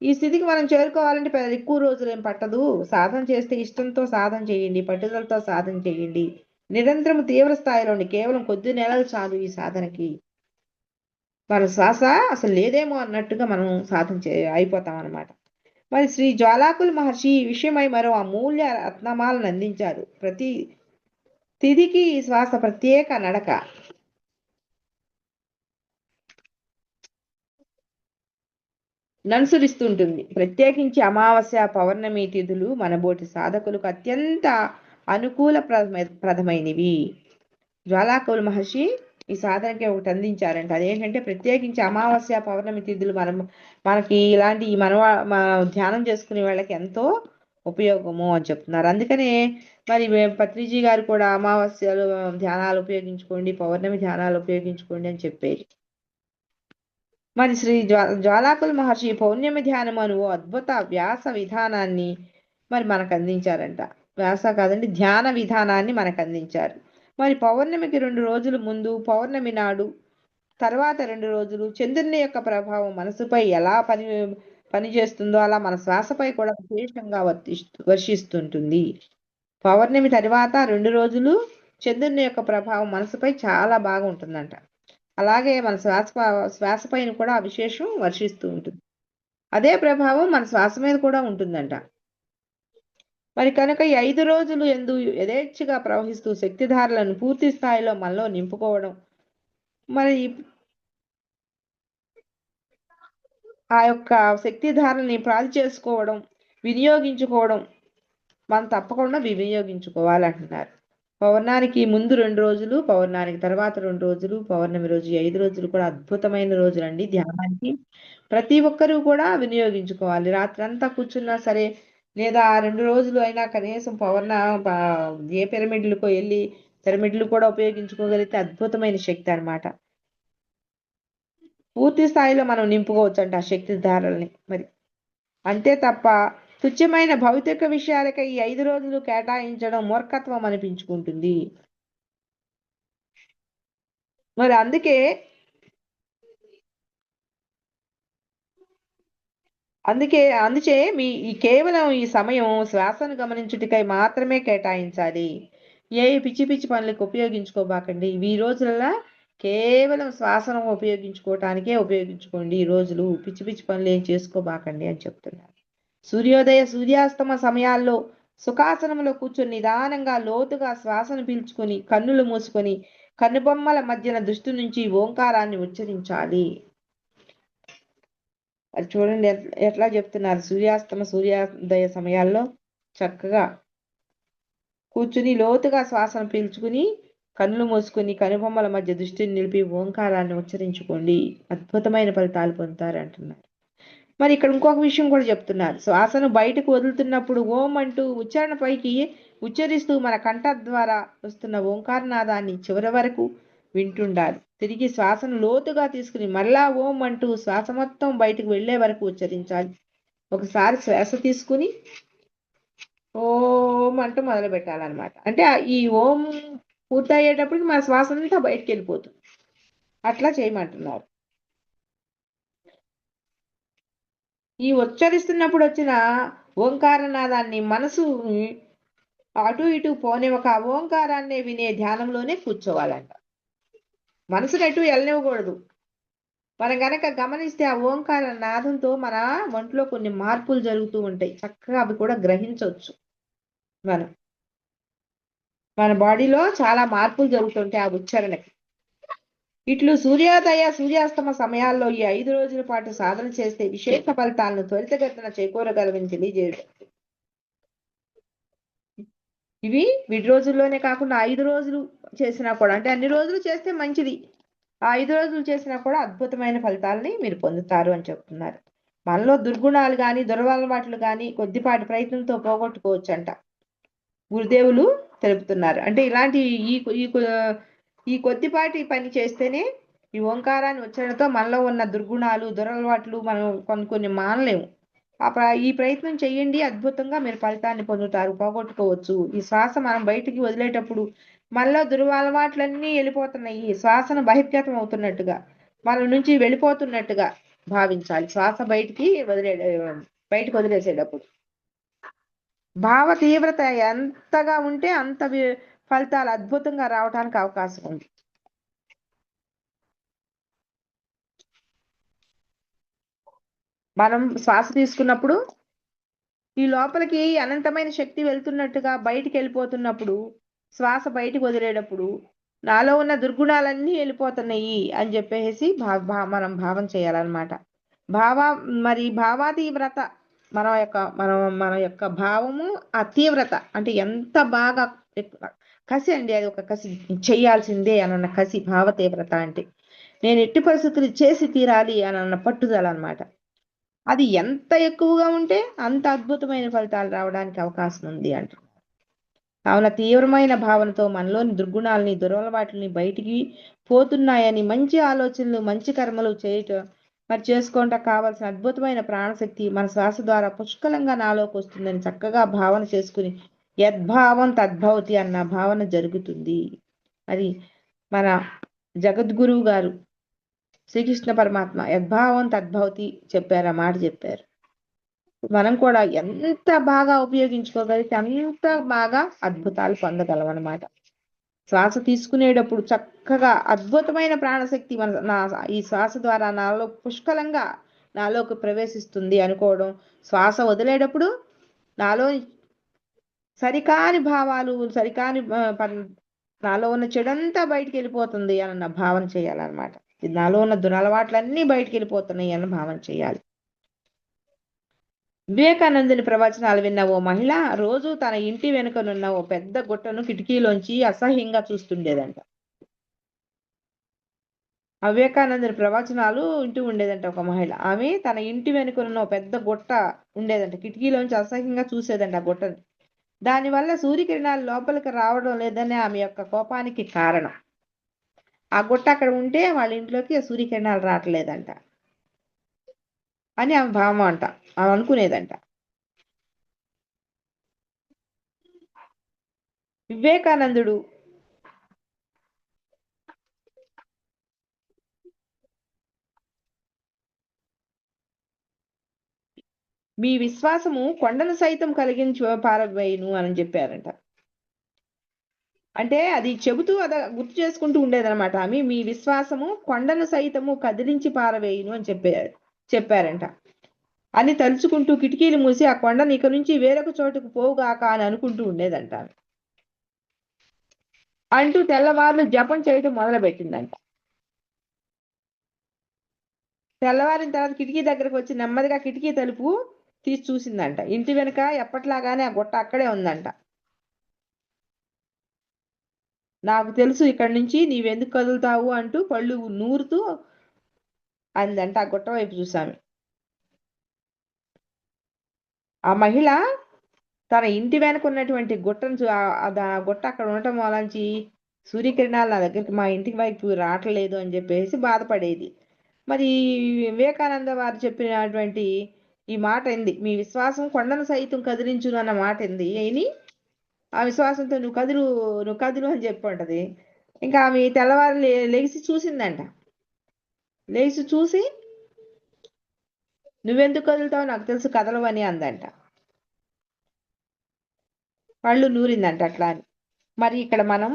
B: ఈ స్థితికి మనం చేరుకోవాలంటే ఎక్కువ రోజులు ఏం పట్టదు. సాధన చేస్తే ఇష్టంతో సాధన చేయండి, పట్టుదలతో సాధన చేయండి. నిరంతరం తీవ్ర స్థాయిలోని కేవలం కొద్ది నెలలు చాలు ఈ సాధనకి. మన శ్వాస అసలు లేదేమో అన్నట్టుగా మనం సాధన అయిపోతాం అన్నమాట. మరి శ్రీ జ్వాలాకుల మహర్షి ఈ విషయమై మరో అమూల్య రత్నమాలను అందించారు. ప్రతి తిథికి ఈ శ్వాస ప్రత్యేక నడక ననుసరిస్తుంటుంది. ప్రత్యేకించి అమావాస్య, పౌర్ణమి తిథులు మనబోటి సాధకులకు అత్యంత అనుకూల ప్రదమైనవి. జ్వాలాకుల మహర్షి ఈ సాధనకి ఒకటి అందించారంట. అదేంటంటే ప్రత్యేకించి అమావాస్య, పౌర్ణమి తిథులు మనకి ఇలాంటి ధ్యానం చేసుకునే వాళ్ళకి ఎంతో ఉపయోగము అని చెప్తున్నారు. అందుకనే మరి పత్రిజీ గారు కూడా అమావాస్యలు ధ్యానాలు ఉపయోగించుకోండి, పౌర్ణమి ధ్యానాలు ఉపయోగించుకోండి అని చెప్పేది. మరి శ్రీ జ్వాలాకుల మహర్షి పౌర్ణమి ధ్యానం అను అద్భుత వ్యాస విధానాన్ని మరి మనకు అందించారంట. వ్యాస కాదండి, ధ్యాన విధానాన్ని మనకు అందించారు. మరి పౌర్ణమికి 2 రోజులు ముందు, పౌర్ణమి నాడు తర్వాత 2 రోజులు చంద్రుని యొక్క ప్రభావం మనసుపై ఎలా పనిచేస్తుందో అలా మన శ్వాసపై కూడా విశేషంగా వర్షిస్తుంటుంది. పౌర్ణమి తర్వాత 2 రోజులు చంద్రుని యొక్క ప్రభావం మనసుపై చాలా బాగా ఉంటుందంట. అలాగే మన శ్వాస పైన కూడా విశేషం వర్షిస్తూ ఉంటుంది. అదే ప్రభావం మన శ్వాస మీద కూడా ఉంటుందంట. మరి కనుక ఈ 5 రోజులు యథేచ్ఛగా ప్రవహిస్తూ శక్తిధారలను పూర్తి స్థాయిలో మనలో నింపుకోవడం, మరి ఆ యొక్క శక్తిధారని ప్రాది చేసుకోవడం, వినియోగించుకోవడం మనం తప్పకుండా వినియోగించుకోవాలంటున్నారు. పౌర్ణానికి ముందు 2 రోజులు, పౌర్ణానికి తర్వాత 2 రోజులు, పౌర్ణమి రోజు 5 రోజులు కూడా అద్భుతమైన రోజులండి ధ్యానానికి. ప్రతి ఒక్కరూ కూడా వినియోగించుకోవాలి. రాత్రంతా కూర్చున్నా సరే, లేదా 2 రోజులు అయినా కనీసం ఏ పిరమిడ్లకు వెళ్ళి పిరమిడ్లు కూడా ఉపయోగించుకోగలిగితే అద్భుతమైన శక్తి అన్నమాట. పూర్తి స్థాయిలో మనం నింపుకోవచ్చు అంట ఆ శక్తి ధారల్ని. మరి అంతే తప్ప తుచ్చమైన భౌతిక విషయాలకై ఈ 5 రోజులు కేటాయించడం మూర్ఖత్వం అనిపించుకుంటుంది. మరి అందుచే కేవలం ఈ సమయం శ్వాసను గమనించుటకై మాత్రమే కేటాయించాలి. ఏ పిచ్చి పిచ్చి పనులకు ఉపయోగించుకోబాకండి. ఈ రోజులలో కేవలం శ్వాసను ఉపయోగించుకోవటానికే ఉపయోగించుకోండి. ఈ రోజులు పిచ్చి పిచ్చి పనులు ఏం చేసుకోబాకండి అని చెప్తున్నారు. సూర్యాస్తమ సమయాల్లో సుఖాసనంలో కూర్చొని నిదానంగా లోతుగా శ్వాసను పీల్చుకొని కన్నులు మూసుకొని కనుబొమ్మల మధ్యన దృష్టి నుంచి ఓంకారాన్ని ఉచ్చరించాలి. అది చూడండి ఎట్లా చెప్తున్నారు. సూర్యోదయ సమయాల్లో చక్కగా కూర్చుని లోతుగా శ్వాసను పీల్చుకుని కన్నులు మూసుకుని కనుబొమ్మల మధ్య దృష్టిని నిలిపి ఓంకారాన్ని ఉచ్చరించుకోండి, అద్భుతమైన ఫలితాలు పొందుతారు అంటున్నారు. మరి ఇక్కడ ఇంకొక విషయం కూడా చెప్తున్నారు. శ్వాసను బయటకు వదులుతున్నప్పుడు ఓం అంటూ ఉచ్చారణ పైకి ఉచ్చరిస్తూ మన కంఠ ద్వారా వస్తున్న ఓంకారనాదాన్ని చివరి వరకు వింటుండాలి. తిరిగి శ్వాసను లోతుగా తీసుకుని మళ్ళా ఓం అంటూ శ్వాస మొత్తం బయటకు వెళ్లే వరకు ఉచ్చరించాలి. ఒకసారి శ్వాస తీసుకుని ఓం అంటూ మొదలు పెట్టాలన్నమాట. అంటే ఈ ఓం పూర్తయ్యేటప్పటికి మన శ్వాస అంతా బయటకు వెళ్ళిపోతుంది. అట్లా చేయమంటున్నారు. ఈ ఉచ్చరిస్తున్నప్పుడు వచ్చిన ఓంకారనాదాన్ని మనసు అటు ఇటు పోనివ్వక ఓంకారాన్ని వినే ధ్యానంలోనే కూర్చోవాలంట. మనసును ఎటు వెళ్ళనివ్వకూడదు. మనం గనక గమనిస్తే ఆ ఓంకార నాదంతో మన ఒంట్లో కొన్ని మార్పులు జరుగుతూ ఉంటాయి. చక్కగా అవి కూడా గ్రహించవచ్చు. మన బాడీలో చాలా మార్పులు జరుగుతుంటాయి ఆ ఉచ్చారణకి. ఇట్లు సూర్యోదయ సూర్యాస్తమ సమయాల్లో ఈ 5 రోజుల పాటు సాధన చేస్తే విశేష ఫలితాలను త్వరితగతిన చేకూరగలవని తెలియజేయడం. ఇవి విడి రోజుల్లోనే కాకుండా 5 రోజులు చేసినా కూడా, అంటే అన్ని రోజులు చేస్తే మంచిది, ఆ 5 రోజులు చేసినా కూడా అద్భుతమైన ఫలితాలని మీరు పొందుతారు అని చెప్తున్నారు. మనలో దుర్గుణాలు కానీ దురలవాట్లు కానీ కొద్దిపాటి ప్రయత్నంతో పోగొట్టుకోవచ్చు అంట గురుదేవులు తెలుపుతున్నారు. అంటే ఇలాంటి ఈ కొద్దిపాటి పని చేస్తేనే ఈ ఓంకారాన్ని ఉచ్చరణతో మనలో ఉన్న దుర్గుణాలు దురలవాట్లు మనం కొన్ని మానలేము. ఈ ప్రయత్నం చేయండి, అద్భుతంగా మీరు ఫలితాన్ని పొందుతారు, పోగొట్టుకోవచ్చు. ఈ శ్వాస మనం బయటికి వదిలేటప్పుడు మనలో దురలవాట్లన్నీ వెళ్ళిపోతున్నాయి. ఈ శ్వాసను బహిర్గతం అవుతున్నట్టుగా మన నుంచి వెళ్ళిపోతున్నట్టుగా భావించాలి. శ్వాస బయటికి వదిలేసేటప్పుడు భావ తీవ్రత ఎంతగా ఉంటే అంత ఫలితాలు అద్భుతంగా రావడానికి అవకాశం ఉంది. మనం శ్వాస తీసుకున్నప్పుడు ఈ లోపలికి అనంతమైన శక్తి వెళ్తున్నట్టుగా బయటికి వెళ్ళిపోతున్నప్పుడు శ్వాస బయటికి వదిలేటప్పుడు నాలో ఉన్న దుర్గుణాలన్నీ వెళ్ళిపోతున్నాయి అని చెప్పేసి మనం భావం చేయాలన్నమాట. భావాతీవ్రత మన యొక్క భావము, ఆ తీవ్రత అంటే ఎంత బాగా కసి అండి. అది ఒక కసి, చేయాల్సిందే అన్న కసి భావ తీవ్రత అంటే. నేను ఎట్టి పరిస్థితులు చేసి తీరాలి అన్న పట్టుదల అన్నమాట. అది ఎంత ఎక్కువగా ఉంటే అంత అద్భుతమైన ఫలితాలు రావడానికి అవకాశం ఉంది అంట. కావున తీవ్రమైన భావనతో మనలోని దుర్గుణాలని దురలవాట్లని బయటికి పోతున్నాయని మంచి ఆలోచనలు మంచి కర్మలు చేసుకోవటం కావాల్సిన అద్భుతమైన ప్రాణశక్తి మన శ్వాస ద్వారా పుష్కలంగా నాలోకి వస్తుందని చక్కగా భావన చేసుకుని యద్భావం తద్భవతి అన్న భావన జరుగుతుంది. అది మన జగద్గురువు గారు శ్రీకృష్ణ పరమాత్మ యద్భావం తద్భవతి చెప్పారు, ఆ మాట చెప్పారు. మనం కూడా ఎంత బాగా ఉపయోగించుకోగలిగితే అంత బాగా అద్భుతాలు పొందగలం అన్నమాట. శ్వాస తీసుకునేటప్పుడు చక్కగా అద్భుతమైన ప్రాణశక్తి ఈ శ్వాస ద్వారా నాలో పుష్కలంగా నాలోకి ప్రవేశిస్తుంది అనుకోవడం, శ్వాస వదిలేటప్పుడు నాలో సరికాని భావాలు నాలో ఉన్న చెడంతా బయటికి వెళ్ళిపోతుంది అన్న భావన చేయాలన్నమాట. నాలో ఉన్న దురలవాట్లన్నీ బయటికి వెళ్ళిపోతున్నాయి అన్న భావన చేయాలి. వివేకానందుని ప్రవచనాలు విన్న ఓ మహిళ రోజు తన ఇంటి వెనుకనున్న ఓ పెద్ద గుట్టను కిటికీలోంచి అసహ్యంగా చూస్తుండేదంట. వివేకానందుని ప్రవచనాలు ఇంటూ ఉండేదంట ఒక మహిళ. ఆమె తన ఇంటి వెనుకనున్న ఓ పెద్ద గుట్ట ఉండేదంట, కిటికీలోంచి అసహ్యంగా చూసేదంట ఆ గుట్టను. దానివల్ల సూర్యకిరణాలు లోపలికి రావడం లేదని ఆమె యొక్క కోపానికి కారణం. ఆ గుట్ట అక్కడ ఉంటే వాళ్ళ ఇంట్లోకి సూర్యకిరణాలు రావట్లేదంట అని ఆమె భావం అంట, ఆమె అనుకునేదంట. వివేకానందుడు మీ విశ్వాసము కొండను సైతం కలిగించి పారవేయును అని చెప్పారంట. అంటే అది చెబుతూ అది గుర్తు చేసుకుంటూ ఉండేదన్నమాట. ఆమె మీ విశ్వాసము కొండను సైతము కదిలించి పారవేయును అని చెప్పారంట. అని తలుచుకుంటూ కిటికీలు మూసి ఆ కొండను ఇక నుంచి వేరొక చోటుకు పోవుగాక అని అనుకుంటూ ఉండేదంట. అంటూ తెల్లవార్లు జపం చేయటం మొదలుపెట్టిందంట. తెల్లవారిన తర్వాత కిటికీ దగ్గరకు వచ్చి నెమ్మదిగా కిటికీ తలుపు తీసి చూసిందంట. ఇంటి వెనుక ఎప్పట్లాగానే ఆ గుట్ట అక్కడే ఉందంట. నాకు తెలుసు ఇక్కడి నుంచి నీవెందుకు కదులుతావు అంటూ పళ్ళు నూరుతూ అందంట. ఆ గుట్ట వైపు చూసాము. ఆ మహిళ తన ఇంటి వెనక ఉన్నటువంటి గుట్టను గుట్ట అక్కడ ఉండటం వలంచి సూర్యకిరణాలు నా దగ్గరికి మా ఇంటికి వైపు రావట్లేదు అని చెప్పేసి బాధపడేది. మరి వివేకానంద వారు చెప్పినటువంటి ఈ మాట ఏంది, మీ విశ్వాసం కొండను సైతం కదిలించును అన్న మాట ఏంది అయిని ఆ విశ్వాసంతో నువ్వు కదులు అని చెప్పి ఉంటది. ఇంకా ఆమె తెల్లవారు లేచి చూసిందంట. లేచి చూసి నువ్వెందుకు కదులుతావు, నాకు తెలుసు కదలవని అందంట. పళ్ళు నూరిందంట అట్లా అని. మరి ఇక్కడ మనం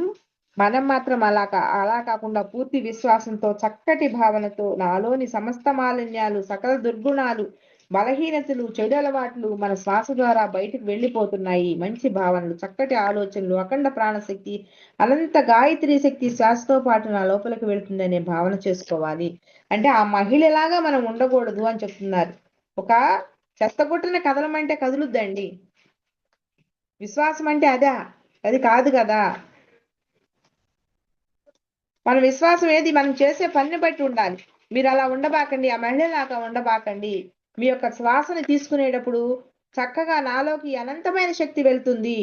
B: మాత్రం అలా కాకుండా పూర్తి విశ్వాసంతో చక్కటి భావనతో నాలోని సమస్త మాలిన్యాలు, సకల దుర్గుణాలు, బలహీనతలు, చెడు అలవాట్లు మన శ్వాస ద్వారా బయటకు వెళ్ళిపోతున్నాయి. మంచి భావనలు, చక్కటి ఆలోచనలు, అఖండ ప్రాణశక్తి, అనంత గాయత్రి శక్తి శ్వాసతో పాటు నా లోపలికి వెళుతుందనే భావన చేసుకోవాలి. అంటే ఆ మహిళలాగా మనం ఉండకూడదు అని చెప్తున్నారు. ఒక చెత్తగుట్టని కదలమంటే కదులుద్దండి. విశ్వాసం అంటే అది కాదు కదా. మన విశ్వాసం ఏది, మనం చేసే పనిని బట్టి ఉండాలి. మీరు అలా ఉండబాకండి, ఆ మహిళలాగా ఉండబాకండి. మీ యొక్క శ్వాసని తీసుకునేటప్పుడు చక్కగా నాలోకి అనంతమైన శక్తి వెళ్తుంది,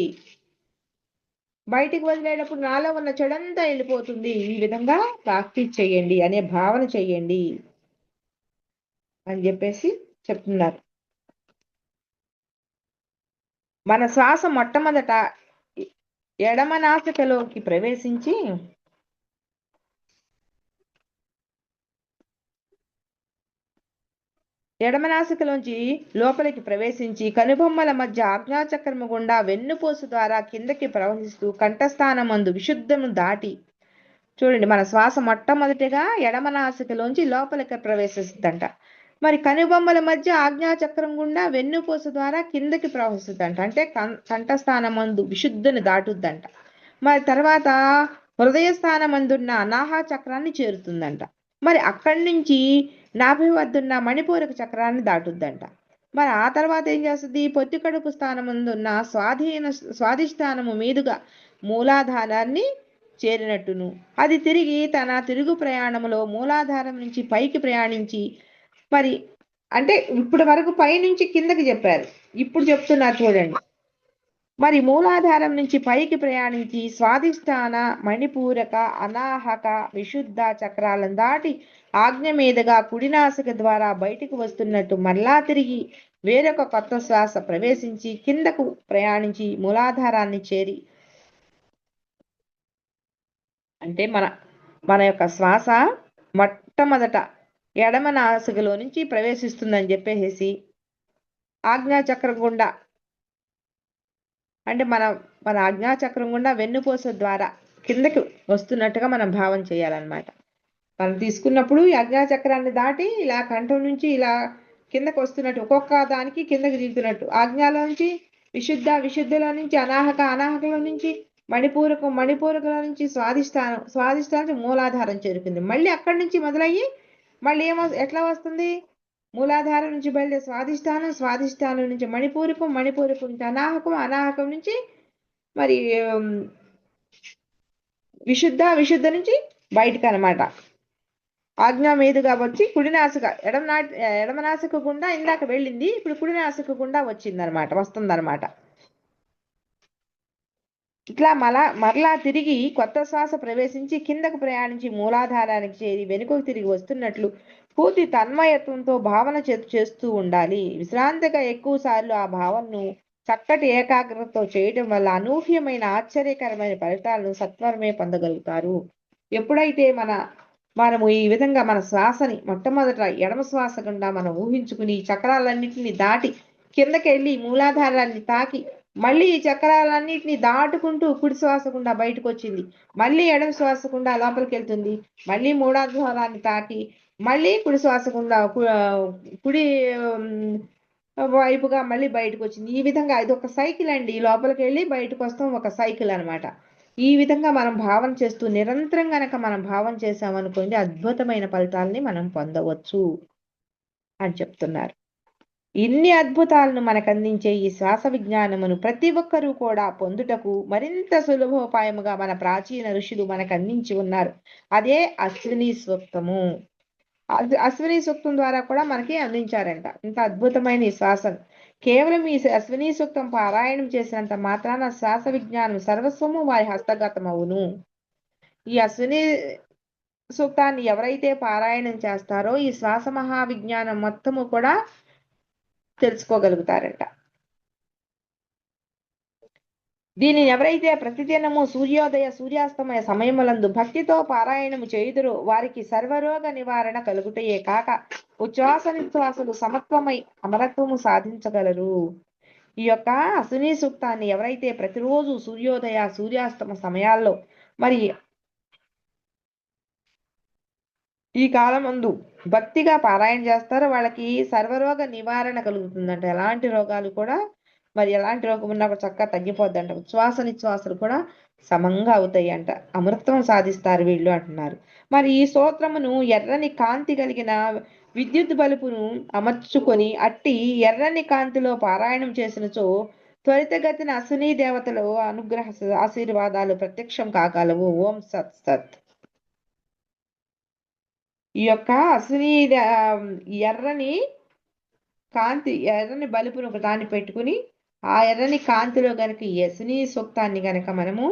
B: బయటికి వదిలేటప్పుడు నాలో ఉన్న చెడంతా వెళ్ళిపోతుంది. ఈ విధంగా ప్రాక్టీస్ చేయండి అనే భావన చెయ్యండి అని చెప్పేసి చెప్తున్నారు. మన శ్వాస మొట్టమొదట ఎడమ నాసికలోకి ప్రవేశించి ఎడమనాసికలోంచి లోపలికి ప్రవేశించి కనుబొమ్మల మధ్య ఆజ్ఞాచక్రము గుండా వెన్నుపూస ద్వారా కిందకి ప్రవహిస్తూ కంఠస్థానమందు విశుద్ధము దాటి, చూడండి మన శ్వాస మొట్టమొదటిగా ఎడమనాసికలోంచి లోపలికి ప్రవేశిస్తుందంట. మరి కనుబొమ్మల మధ్య ఆజ్ఞాచక్రం గుండా వెన్నుపూస ద్వారా కిందకి ప్రవహిస్తుందంట. అంటే కంఠస్థానమందు విశుద్ధిని దాటుద్దంట. మరి తర్వాత హృదయ స్థానమందున్న అనాహా చక్రాన్ని చేరుతుందంట. మరి అక్కడి నుంచి నాభి వద్దున్న మణిపూరక చక్రాన్ని దాటుద్దంట. మరి ఆ తర్వాత ఏం చేస్తుంది, పొత్తి కడుపు స్థానముందున్న స్వాధిష్టానము మీదుగా మూలాధారాన్ని చేరినట్టును, అది తిరిగి తన తిరుగు ప్రయాణములో మూలాధారం నుంచి పైకి ప్రయాణించి, మరి అంటే ఇప్పటి వరకు పై నుంచి కిందకి చెప్పారు, ఇప్పుడు చెప్తున్నారు చూడండి. మరి మూలాధారం నుంచి పైకి ప్రయాణించి స్వాధిష్టాన, మణిపూరక, అనాహక, విశుద్ధ చక్రాలను దాటి ఆజ్ఞ మీదుగా కుడినాసిక ద్వారా బయటికి వస్తున్నట్టు మరలా తిరిగి వేరొక కొత్త శ్వాస ప్రవేశించి కిందకు ప్రయాణించి మూలాధారాన్ని చేరి, అంటే మన యొక్క శ్వాస మొట్టమొదట ఎడమ నాసికలో నుంచి ప్రవేశిస్తుందని చెప్పేసి ఆజ్ఞాచక్రం గుండా, అంటే మన ఆజ్ఞాచక్రం గుండా వెన్నుపూస ద్వారా కిందకి వస్తున్నట్టుగా మనం భావం చేయాలన్నమాట. మనం తీసుకున్నప్పుడు ఈ ఆజ్ఞాచక్రాన్ని దాటి ఇలా కంఠం నుంచి ఇలా కిందకి వస్తున్నట్టు, ఒక్కొక్క దానికి కిందకి దిగుతున్నట్టు. ఆజ్ఞాలో నుంచి విశుద్ధిలో నుంచి అనాహకలో నుంచి మణిపూరకలో నుంచి స్వాధిష్టానం మూలాధారం చేరుకుంది. మళ్ళీ అక్కడి నుంచి మొదలయ్యి మళ్ళీ ఎట్లా వస్తుంది, మూలాధారం నుంచి బయలుదేరి స్వాధిష్టానం నుంచి మణిపూరకం నుంచి అనాహకం నుంచి మరి విశుద్ధ నుంచి బయటకు అనమాట. ఆజ్ఞా మీదుగా వచ్చి కుడినాసిక ఎడమనాసిక గుండా ఇందాక వెళ్ళింది, ఇప్పుడు కుడినాసిక గుండా వస్తుందన్నమాట. ఇట్లా మరలా తిరిగి కొత్త శ్వాస ప్రవేశించి కిందకు ప్రయాణించి మూలాధారానికి చేరి వెనుకకు తిరిగి వస్తున్నట్లు పూర్తి తన్మయత్వంతో భావన చేస్తూ ఉండాలి. విశ్రాంతిగా ఎక్కువ సార్లు ఆ భావనను చక్కటి ఏకాగ్రతతో చేయడం వల్ల అనూహ్యమైన ఆశ్చర్యకరమైన ఫలితాలను సత్వరమే పొందగలుగుతారు. ఎప్పుడైతే మనము ఈ విధంగా మన శ్వాసని మొట్టమొదట ఎడమ శ్వాస గుండా మనం ఊహించుకుని చక్రాలన్నింటినీ దాటి కిందకెళ్ళి మూలాధారాన్ని తాకి మళ్ళీ ఈ చక్రాలన్నిటిని దాటుకుంటూ కుడి శ్వాస గుండా బయటకు వచ్చింది, మళ్ళీ ఎడమ శ్వాస గుండా లోపలికి వెళ్తుంది, మళ్ళీ మూలాధారాన్ని తాకి మళ్ళీ కుడి శ్వాస గుండా కుడి వైపుగా మళ్ళీ బయటకు వచ్చింది. ఈ విధంగా ఇది ఒక సైకిల్ అండి. లోపలికి వెళ్ళి బయటకు వస్తాం, ఒక సైకిల్ అన్నమాట. ఈ విధంగా మనం భావన చేస్తూ నిరంతరం గనక మనం భావన చేసామనుకోండి, అద్భుతమైన ఫలితాలని మనం పొందవచ్చు అని చెప్తున్నారు. ఇన్ని అద్భుతాలను మనకు అందించే ఈ శ్వాస విజ్ఞానమును ప్రతి ఒక్కరూ కూడా పొందుటకు మరింత సులభోపాయముగా మన ప్రాచీన ఋషులు మనకు అందించి ఉన్నారు. అదే అశ్విని సూక్తము. అశ్విని సూక్తం ద్వారా కూడా మనకి అందించారంట. ఇంత అద్భుతమైన ఈ శ్వాస కేవలం ఈ అశ్విని సూక్తం పారాయణం చేసినంత మాత్రాన శ్వాస విజ్ఞానం సర్వస్వము వారి హస్తగతమవును. ఈ అశ్విని సూక్తాన్ని ఎవరైతే పారాయణం చేస్తారో ఈ శ్వాస మహావిజ్ఞానం మొత్తము కూడా తెలుసుకోగలుగుతారంట. దీనిని ఎవరైతే ప్రతిదినము సూర్యోదయ సూర్యాస్తమయ సమయములందు భక్తితో పారాయణము చేయుదురో వారికి సర్వరోగ నివారణ కలుగుటయే కాక ఉచ్ఛ్వాస నిశ్వాసలు సమత్వమై అమరత్వము సాధించగలరు. ఈ యొక్క అశ్విని సూక్తాన్ని ఎవరైతే ప్రతిరోజు సూర్యోదయ సూర్యాస్తమ సమయాల్లో మరి ఈ కాలమందు భక్తిగా పారాయణ చేస్తారో వాళ్ళకి సర్వరోగ నివారణ కలుగుతుందంట. ఎలాంటి రోగాలు కూడా మరి ఎలాంటి రోగం ఉన్నా కూడా చక్కగా తగ్గిపోద్దంట. ఉచ్ఛ్వాస నిశ్వాసలు కూడా సమంగా అవుతాయి అంట. అమృతం సాధిస్తారు వీళ్ళు అంటున్నారు. మరి ఈ స్తోత్రమును ఎర్రని కాంతి కలిగిన విద్యుత్ బల్బును అమర్చుకొని అట్టి ఎర్రని కాంతిలో పారాయణం చేసినచో త్వరితగతిన అశ్విని దేవతలు అనుగ్రహ ఆశీర్వాదాలు ప్రత్యక్షం కాగలవు. ఓం సత్ సత్. ఈ యొక్క అశ్విని ఎర్రని కాంతి ఎర్రని బలుపును ఒక దాన్ని పెట్టుకుని ఆ ఎర్రని కాంతిలో గనక ఈ అశ్విని సూక్తాన్ని గనక మనము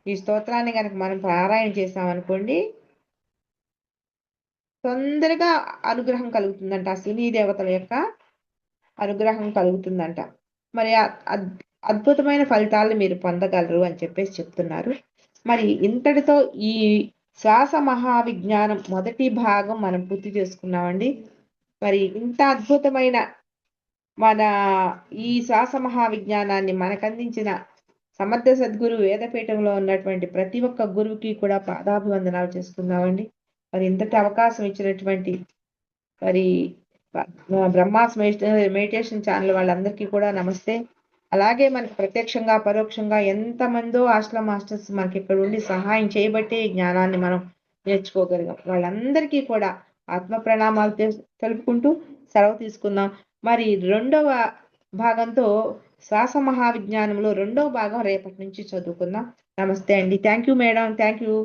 B: ఈ స్తోత్రాన్ని గనక మనం పారాయణ చేసామనుకోండి, తొందరగా అనుగ్రహం కలుగుతుందంట. అశ్విని దేవతల యొక్క అనుగ్రహం కలుగుతుందంట. మరి అద్భుతమైన ఫలితాలను మీరు పొందగలరు అని చెప్పేసి చెప్తున్నారు. మరి ఇంతటితో ఈ శ్వాస మహావిజ్ఞానం మొదటి భాగం మనం పూర్తి చేసుకున్నామండి. మరి ఇంత అద్భుతమైన మన ఈ శ్వాస మహావిజ్ఞానాన్ని మనకు అందించిన సమర్థ సద్గురు వేదపీఠంలో ఉన్నటువంటి ప్రతి ఒక్క గురువుకి కూడా పాదాభివందనాలు చేసుకున్నామండి. మరి ఇంతటి అవకాశం ఇచ్చినటువంటి మరి బ్రహ్మాస్ మెడిటేషన్ ఛానల్ వాళ్ళందరికీ కూడా నమస్తే. అలాగే మనకి ప్రత్యక్షంగా పరోక్షంగా ఎంతమందో ఆశ్రమ మాస్టర్స్ మనకి ఇక్కడ ఉండి సహాయం చేయబట్టే ఈ జ్ఞానాన్ని మనం నేర్చుకోగలిగాం. వాళ్ళందరికీ కూడా ఆత్మ ప్రణామాలు తెలుపుకుంటూ సెలవు తీసుకుందాం. మరి రెండవ భాగంతో శ్వాస మహావిజ్ఞానంలో రెండవ భాగం రేపటి నుంచి చదువుకుందాం. నమస్తే అండి. Thank you madam. Thank you.